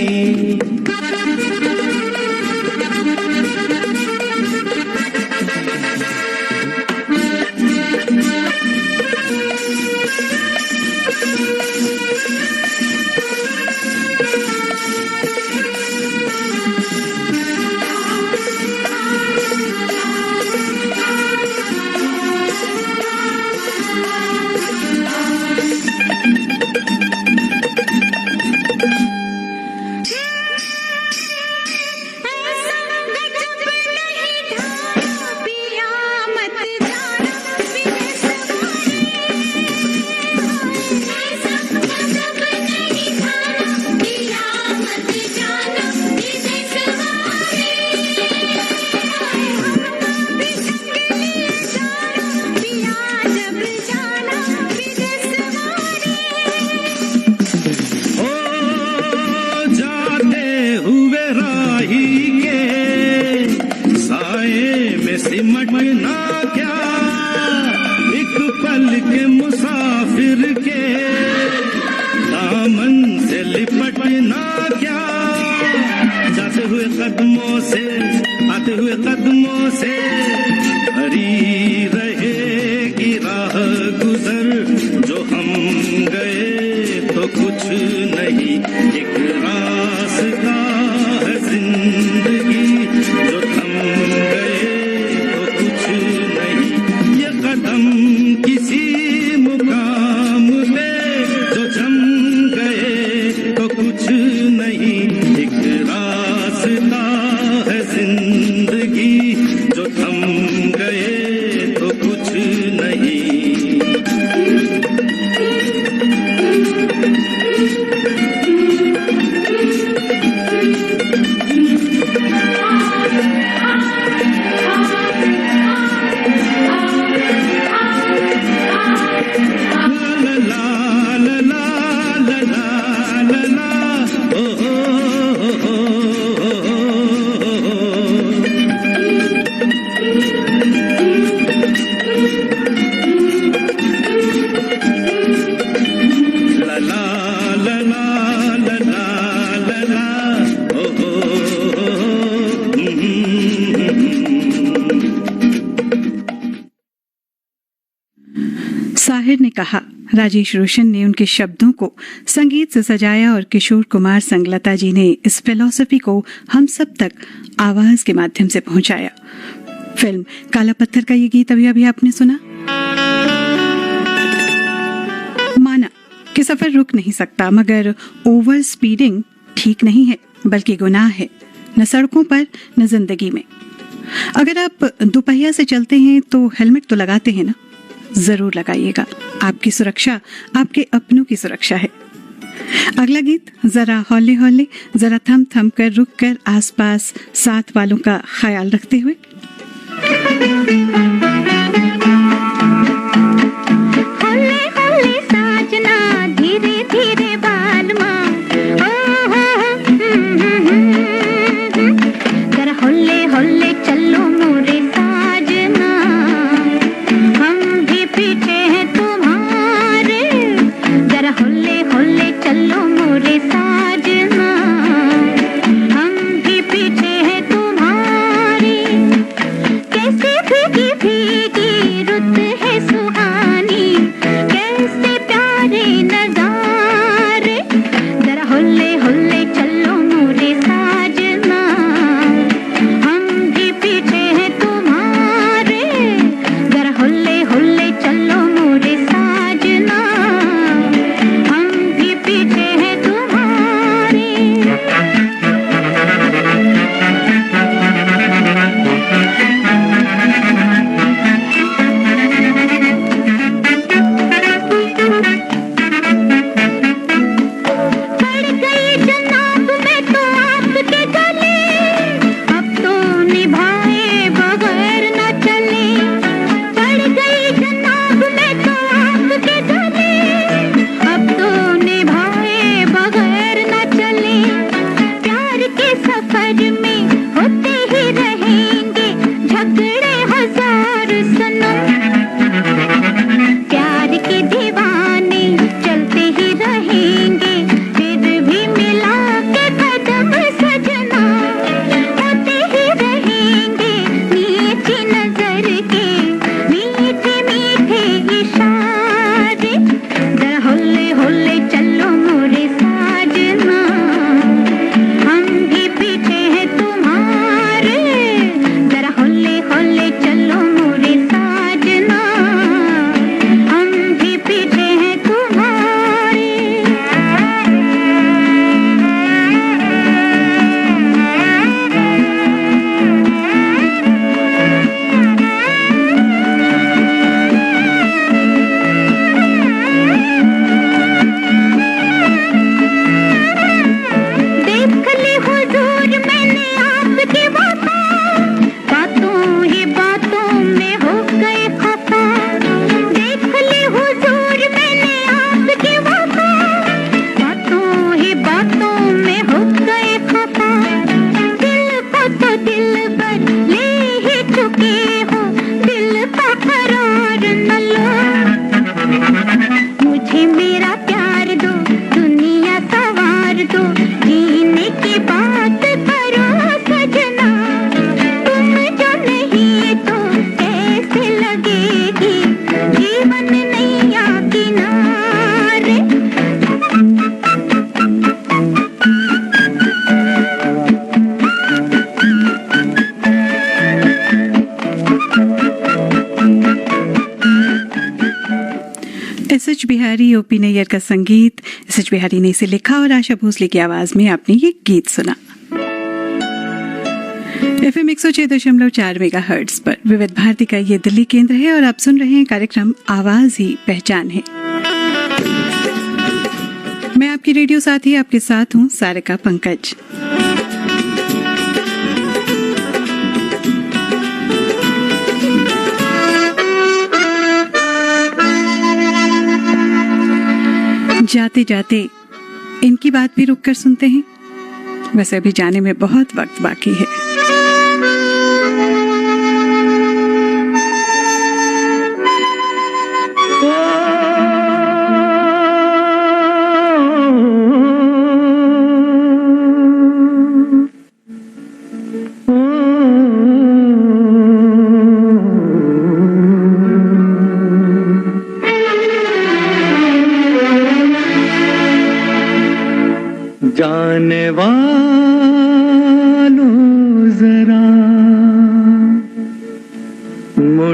सिमटना क्या एक पल के मुसाफिर के दामन से लिपटना क्या। जाते हुए कदमों से आते हुए कदमों से भरी रहेगी राह गुजर। जो हम गए तो कुछ नहीं। एक रास्ता है जिंदगी जो थम गए तो कुछ नहीं। ये कदम ताहिर ने कहा, राजेश रोशन ने उनके शब्दों को संगीत से सजाया और किशोर कुमार संगलता जी ने इस फिलॉसफी को हम सब तक आवाज के माध्यम से पहुंचाया। फिल्म काला पत्थर का ये गीत अभी अभी आपने सुना। माना कि सफर रुक नहीं सकता, मगर ओवर स्पीडिंग ठीक नहीं है, बल्कि गुनाह है, न सड़कों पर न जिंदगी में। अगर आप दोपहिया से चलते हैं तो हेलमेट तो लगाते हैं ना, जरूर लगाइएगा। आपकी सुरक्षा आपके अपनों की सुरक्षा है। अगला गीत जरा हौले हौले, जरा थम थम कर, रुक कर, आसपास साथ वालों का ख्याल रखते हुए। हौले हौले साजना, धीरे धीरे बालमा, जरा हौले हौले चलो मोरे साजना, हम भी पीछे हैं तुम्हारे, जरा हौले हौले चलो मोरे साजना, हम भी पीछे हैं तुम्हारे। कैसे भीगी भीगी रुत है सुहानी, कैसे प्यारे नजारे, जरा हौले हौले चलो मोरे साजना, हम भी पीछे हैं तुम्हारे, जरा हौले हौले चलो मोरे साजना, हम भी पीछे हैं तुम्हारे। पड़ गई जनाब में तो आपके गले, अब तो निभाए बगैर न चले। पड़ गई जनाब में तो आपके गले, अब तो निभाए बगैर न चले। प्यार के सफर में होते ही रहेंगे झगड़े हजार सनम, प्यार के दीवाने चलते ही रहेंगे, फिर भी मिला के कदम सजना, होते ही रहेंगे मीठी नजर के मीठे मीठे इशारे, जरा हौले हौले चलो मोरे साजना, हम भी पीछे हैं तुम्हारे, जरा हौले हौले चलो मोरे साजना, हम भी पीछे हैं तुम्हारे। देख ली हुजूर मैंने आपकी वफा, बातों ही बातों में हो गए खफा। देख ली हुजूर मैंने आपकी वफा, बातों ही बातों में हो गए खफा। दिल को तो दिल पर ले ही चुके हो, दिल का करार न लो, मुझे मेरा प्यार दो, दुनिया सवार दो, जीने की बात करो सजना, तुम जो नहीं तो कैसे लगेगी जीवन नैया किनारे। एस.एच. बिहारी, ओपी नैयर का संगीत। एस.एच. बिहारी ने इसे लिखा और आशा भोसले की आवाज में आपने ये गीत सुना। FM 106.4 मेगाहर्ट्ज पर विविध भारती का ये दिल्ली केंद्र है और आप सुन रहे हैं कार्यक्रम आवाज ही पहचान है। मैं आपकी रेडियो साथी आपके साथ हूँ सारिका पंकज। जाते जाते इनकी बात भी रुक कर सुनते हैं। वैसे अभी जाने में बहुत वक्त बाकी है।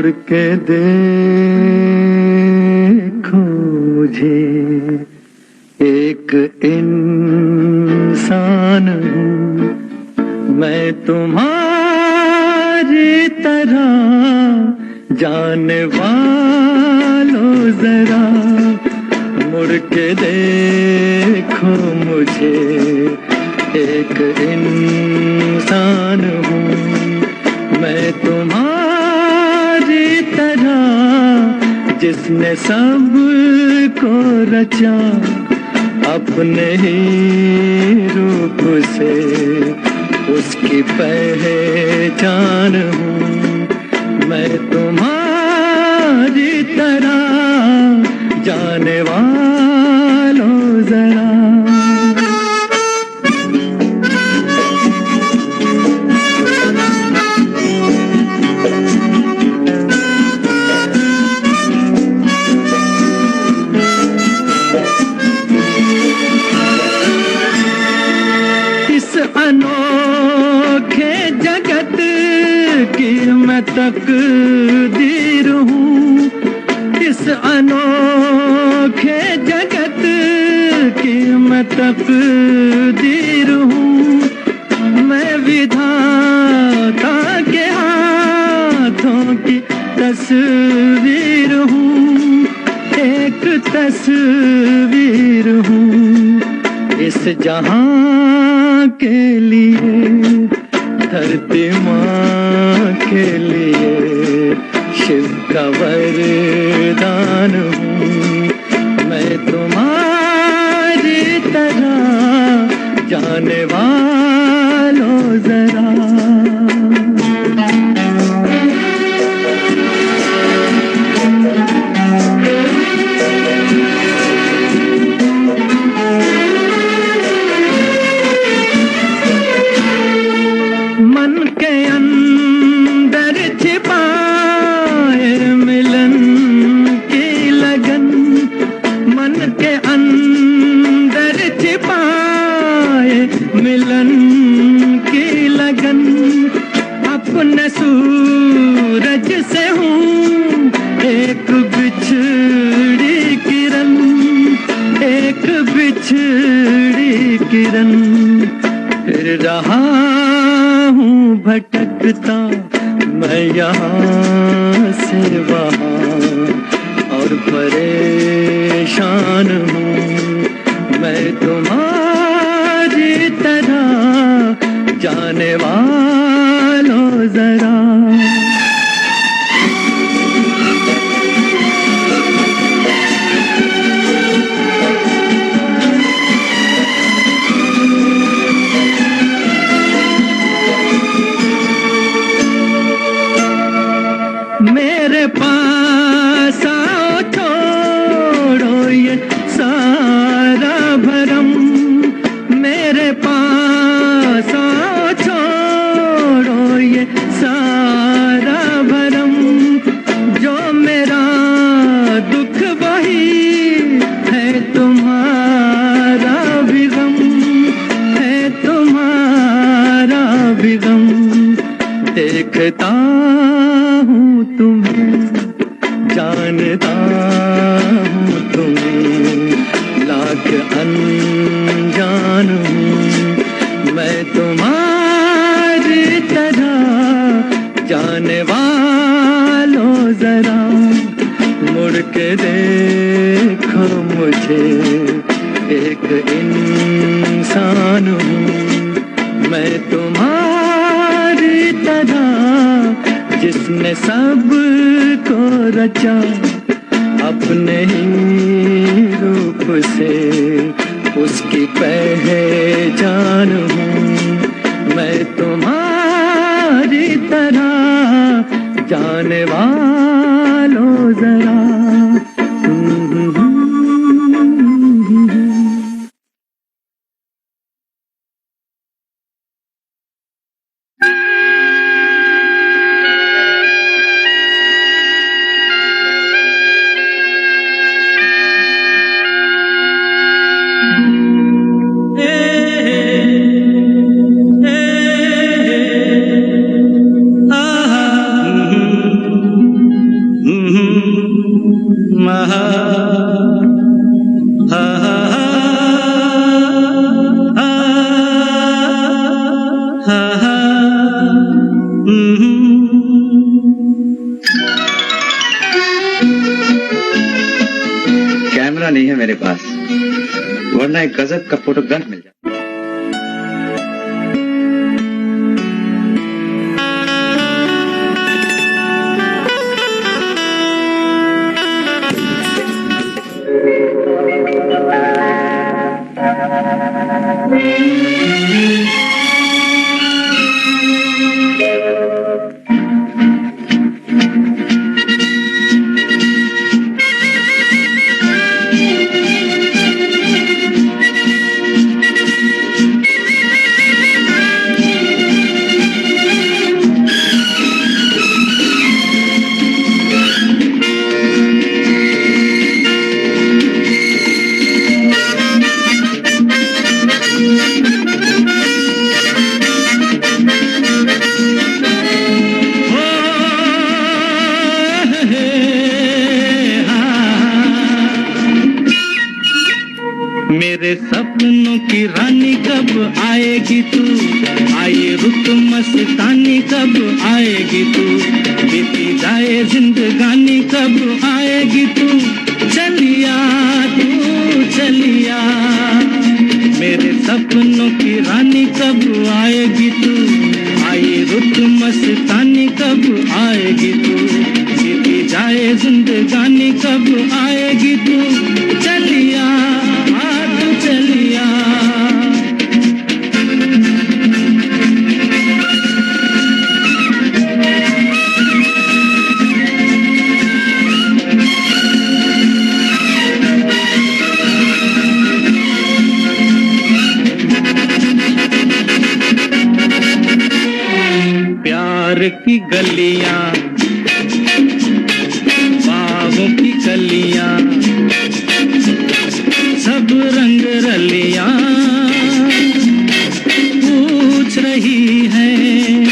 मुड़ के देखो मुझे, एक इंसान हूँ मैं तुम्हारी तरह, जाने वालों जरा मुड़ के देखो मुझे, एक इंसान हूँ मैं तुम्हारी तरह, जिसने सब को रचा अपने ही रूप से, उसकी पहचान हूँ मैं तुम्हारी तरह, जाने वालों जरा। अनोखे जगत की मैं तकदीर हूँ, इस अनोखे जगत की मैं तकदीर हूँ, मैं विधाता के हाथों की तस्वीर हूँ, एक तस्वीर हूँ इस जहां के लिए, धरती माँ के लिए शिव का वरदान हूँ मैं तुम्हारी तरह, जाने वालों जरा। अपने सूरज से हूँ एक बिछड़ी किरण, एक बिछड़ी किरण, फिर रहा हूँ भटकता मैं यहाँ से वहाँ, और परेशान हूँ मैं तुम्हारी तरह, जाने वालों जरा। मेरे पास आओ, छोड़ो ये सारा भरम, मेरे पास आओ, छोड़ो ये सारा भरम, जो मेरा दुख वही है तुम्हारा भी गम, है तुम्हारा भी गम, देखता हूँ तुम्हें, जानता हूँ तुम्हें, लाख अनजान हूँ मैं तुम्हारी तरह, जाने वालों जरा मुड़ के देखो मुझे, एक इंसान हूँ मैं तुम्हारी तरह, जिसने सब को रचा अपने ही रूप से, उसकी पहचान हूँ मैं तुम्हारी तरह, जाने वालों जरा। महा हा हा हा हा कैमरा नहीं है मेरे पास, वरना एक गजब का फोटोग्राफ मिल जाए। मेरे सपनों की रानी कब आएगी तू, आए रुत मस्तानी कब आएगी तू, बीती जाए जिंदगानी कब आएगी तू, चलिया तू चलिया। मेरे सपनों की रानी कब आएगी तू, आए रुत मस्तानी कब आएगी तू, बीती जाए जिंदगानी कब आएगी तू, चलिया चलिया। प्यार की गलियां, बागों की कलियां, सब रंग रलियां पूछ रही हैं।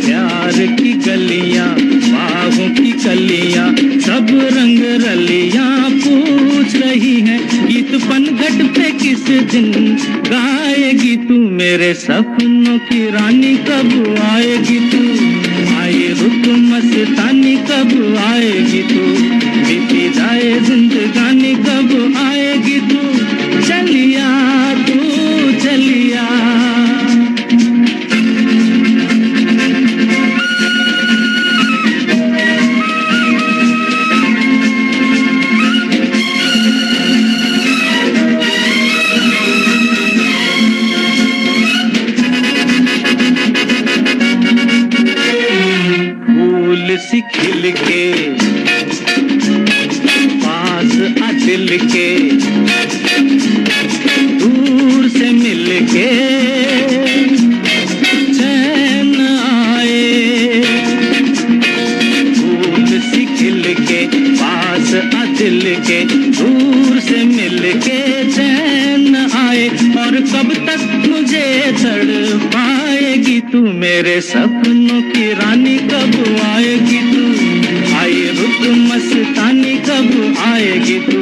प्यार की गलियां, बागों की कलियां, सब रंग रलियां पूछ रही हैं। गीत पनघट पे किस दिन गाएगी तू, मेरे सपनों की रानी कब आएगी तू, आए रुत मस्तानी कब आएगी तू, बीती जाए जिंदगानी कब आएगी तू, चलिया तू चलिया। फूल सी खिल के पास आ दिल के, दूर से मिल के चैन आए। फूल सी खिल के पास आ दिल के, दूर से मिल के चैन आए। और कब तक मुझे तड़पाएगी तू, मेरे सपनों की रानी कब आएगी तू, आए रुत मस्तानी कब आएगी तू,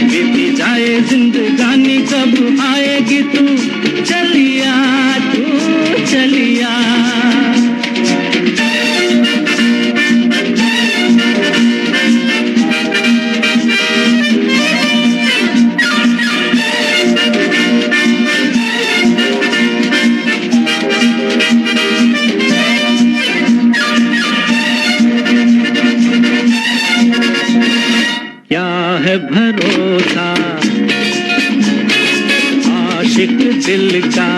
बीती जाए जिंदगानी कब आएगी तू, चलिया तू चलिया। है भरोसा आशिक दिल का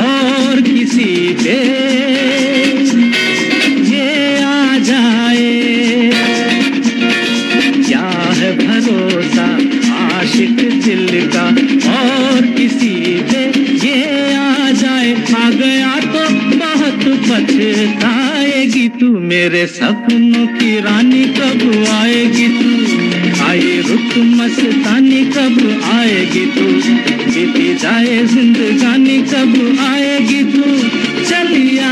और किसी पे ये आ जाए। क्या है भरोसा आशिक दिल का और किसी पे ये आ जाए। आ गया तो बहुत पछताएगी तू, मेरे सपनों की रानी कब आएगी तू, आए रुत मस्तानी कब आएगी तू, बीती जाए जिंदगानी कब आएगी तू, चलिया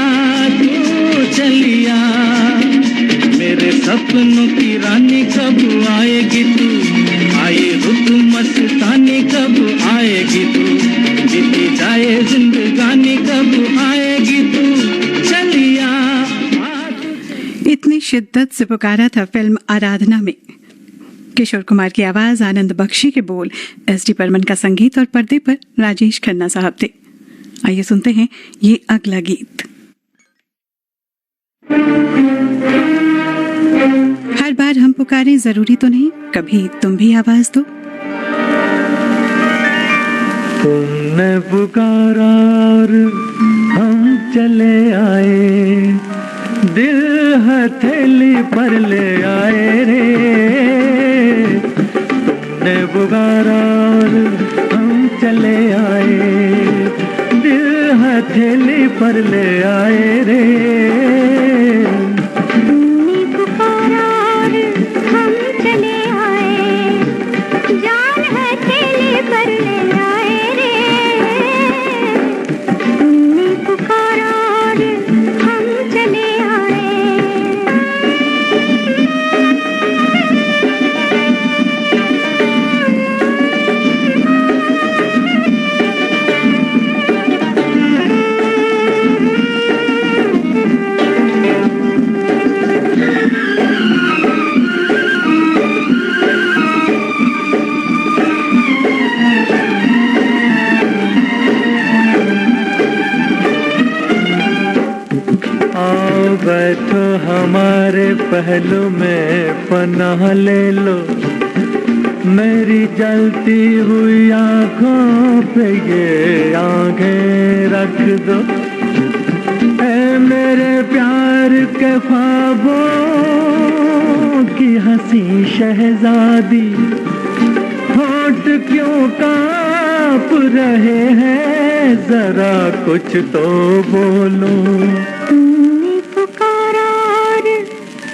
तू चलिया। मेरे सपनों की रानी कब आएगी तू, आए रुत मस्तानी कब आएगी तू, बीती जाए जिंदगानी कब आएगी तू, चलिया। इतनी शिद्दत से पुकारा था फिल्म आराधना में। किशोर कुमार की आवाज, आनंद बख्शी के बोल, एस.डी. बर्मन का संगीत और पर्दे पर राजेश खन्ना साहब थे। आइए सुनते हैं ये अगला गीत। हर बार हम पुकारें जरूरी तो नहीं, कभी तुम भी आवाज दो। तुमने पुकारा और हम चले आए, दिल हथेली पर ले आए रे। तुमने पुकारा और हम चले आए, दिल हथेली पर ले आए रे। तुमने पुकारा और हम चले आए, जान हथेली पर ले आए रे। तुमने पुकारा और हम चले बैठो हमारे पहलू में पनाह ले लो, मेरी जलती हुई आंखों पे ये आंखें रख दो। ऐ मेरे प्यार के ख्वाबों की हंसी शहजादी, होठ क्यों कांप रहे हैं, जरा कुछ तो बोलो।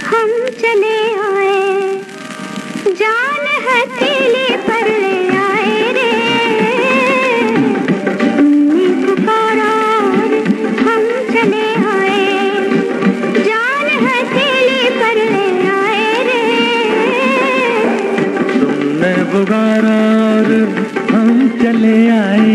हम चले आए, जान हथेली पर ले आए रे। तुमने पुकारा और हम चले आए, जान हथेली पर ले आए रे। तुमने पुकारा और हम चले आए।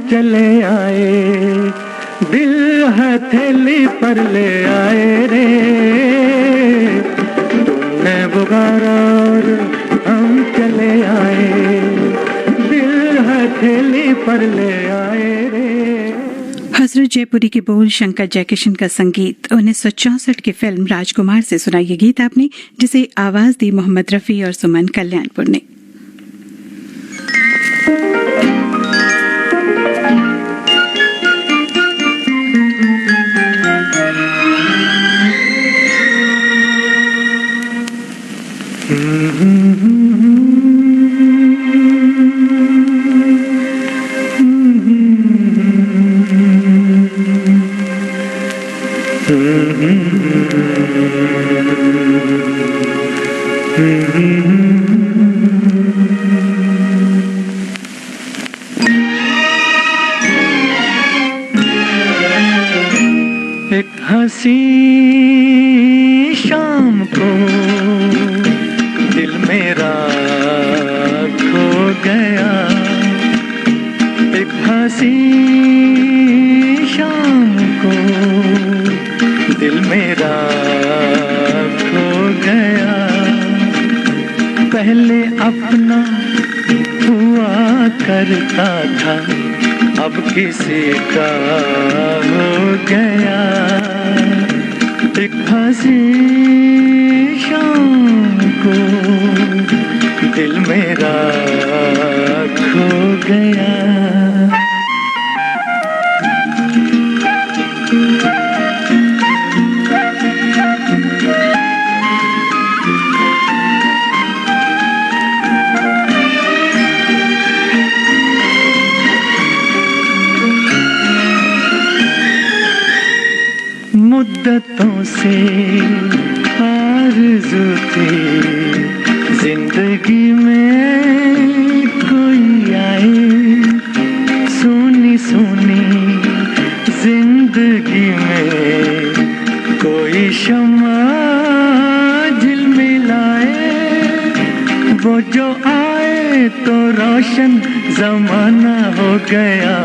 चले आए, दिल हथेली पर ले आए रे। तुमने पुकारा और हम चले आए, दिल हथेली पर ले आए रे। हजरत जयपुरी के बोल, शंकर जयकिशन का संगीत। 1964 की फिल्म राजकुमार से सुना ये गीत आपने, जिसे आवाज दी मोहम्मद रफी और सुमन कल्याणपुर ने। एक हंसी शाम को दिल मेरा खो गया, एक हंसी शाम को दिल मेरा खो गया। पहले अपना हुआ करता था अब किसी का हो गया। एक हंसी शाम को दिल मेरा खो गया। मुद्दतों से आरज़ू थी जिंदगी में कोई आए। सोनी सोनी जिंदगी में कोई शम्मा झिलमिलाए। वो जो आए तो रोशन जमाना हो गया।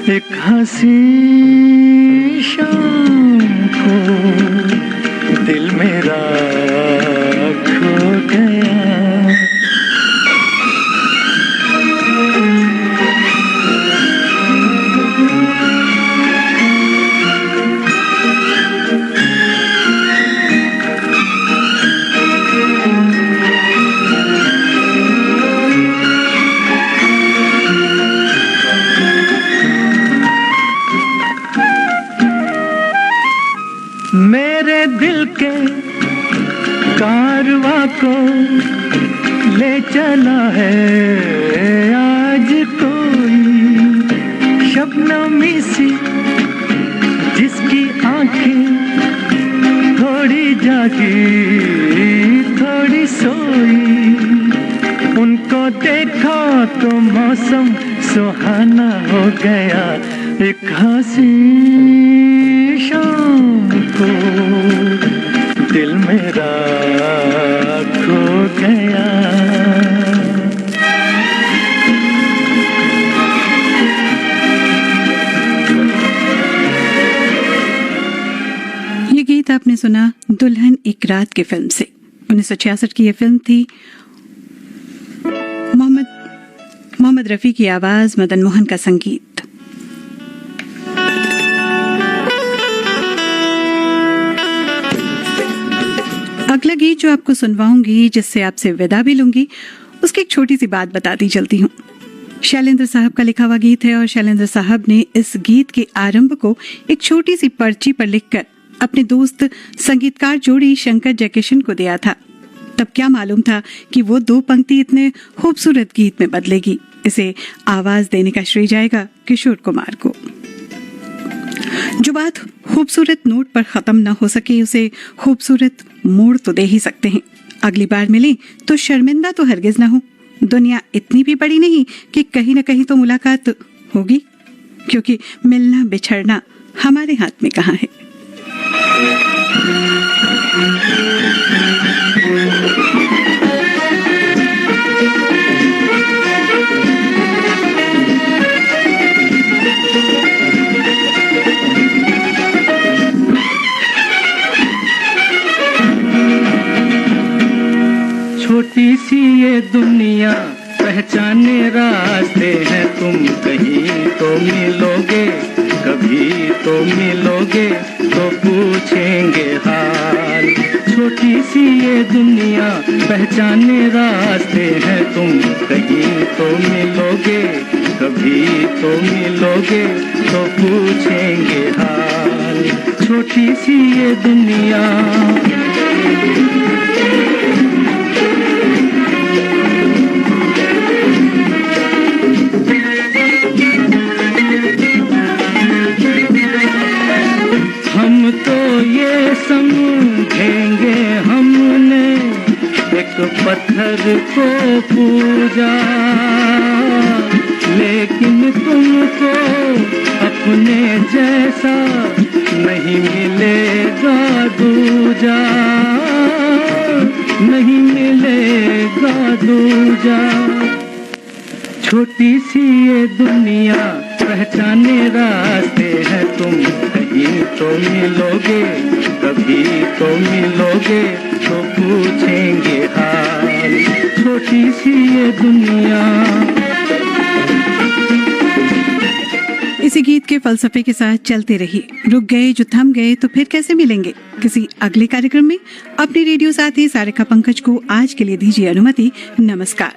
एक हंसी शाम को दिल मेरा खो गया। मेरे दिल के कारवा को ले चला है आज कोई शबनमी सी जिसकी आंखें थोड़ी जागी थोड़ी सोई। उनको देखा तो मौसम सुहाना हो गया। एक हंसी शाम को दिल मेरा खो गया। ये गीत आपने सुना दुल्हन एक रात की फिल्म से। 1966 की ये फिल्म थी। मोहम्मद रफी की आवाज, मदन मोहन का संगीत। अगला गीत जो आपको सुनवाऊंगी, जिससे आपसे विदा भी लूंगी, उसकी एक छोटी सी बात बताती चलती हूँ। शैलेंद्र साहब का लिखा हुआ गीत है और शैलेंद्र साहब ने इस गीत के आरंभ को एक छोटी सी पर्ची पर लिखकर अपने दोस्त संगीतकार जोड़ी शंकर जयकिशन को दिया था। तब क्या मालूम था कि वो दो पंक्ति इतने खूबसूरत गीत में बदलेगी। इसे आवाज देने का श्रेय जाएगा किशोर कुमार को। जो बात खूबसूरत नोट पर खत्म न हो सके, उसे खूबसूरत मोड़ तो दे ही सकते हैं। अगली बार मिले तो शर्मिंदा तो हरगिज ना हो। दुनिया इतनी भी बड़ी नहीं कि कहीं न कहीं तो मुलाकात होगी, क्योंकि मिलना बिछड़ना हमारे हाथ में कहाँ है। छोटी सी ये दुनिया पहचाने रास्ते हैं। तुम कहीं तो मिलोगे, कभी तो मिलोगे, तो पूछेंगे हाल। छोटी सी ये दुनिया पहचाने रास्ते हैं। तुम कहीं तो मिलोगे, कभी तो मिलोगे, तो पूछेंगे हाल। छोटी सी ये दुनिया हम तो ये समझेंगे हमने एक पत्थर को पूजा, लेकिन तुमको अपने जैसा नहीं मिलेगा दूजा, नहीं मिलेगा दूजा। छोटी सी ये दुनिया पहचाने रास्ते हैं। तुम कहीं तो मिलोगे, कभी तो मिलोगे, तो पूछेंगे हाल। छोटी सी ये दुनिया के फलसफे के साथ चलते रहिए। रुक गए जो थम गए तो फिर कैसे मिलेंगे। किसी अगले कार्यक्रम में अपने रेडियो साथी सारिका पंकज को आज के लिए दीजिए अनुमति। नमस्कार।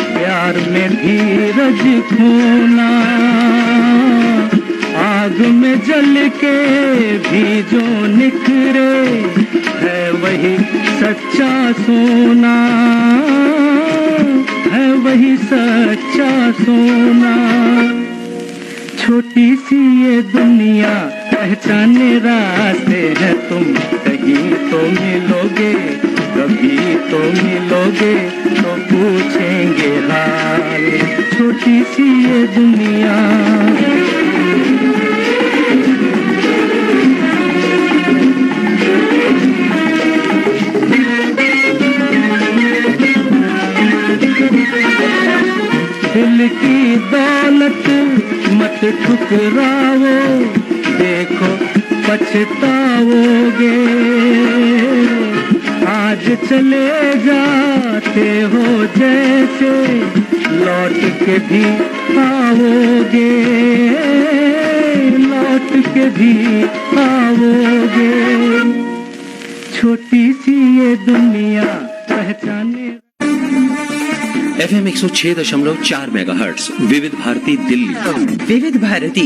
प्यार में धीरज खोना, आग में जल के भी जो निखरे है वही सच्चा सोना, है वही सच्चा सोना। छोटी सी ये दुनिया पहचाने रास्ते हैं, तुम कहीं तो मिलोगे, कभी तो मिलोगे तो पूछेंगे हाल। छोटी सी ये दुनिया दिल की दौलत मत ठुकराओ, देखो पछताओगे। आज चले जाते हो जैसे लौट के भी आओगे, लौट के भी आओगे। छोटी सी ये दुनिया पहचाने। FM 106.4 मेगाहर्ट्ज विविध भारती दिल्ली। विविध भारती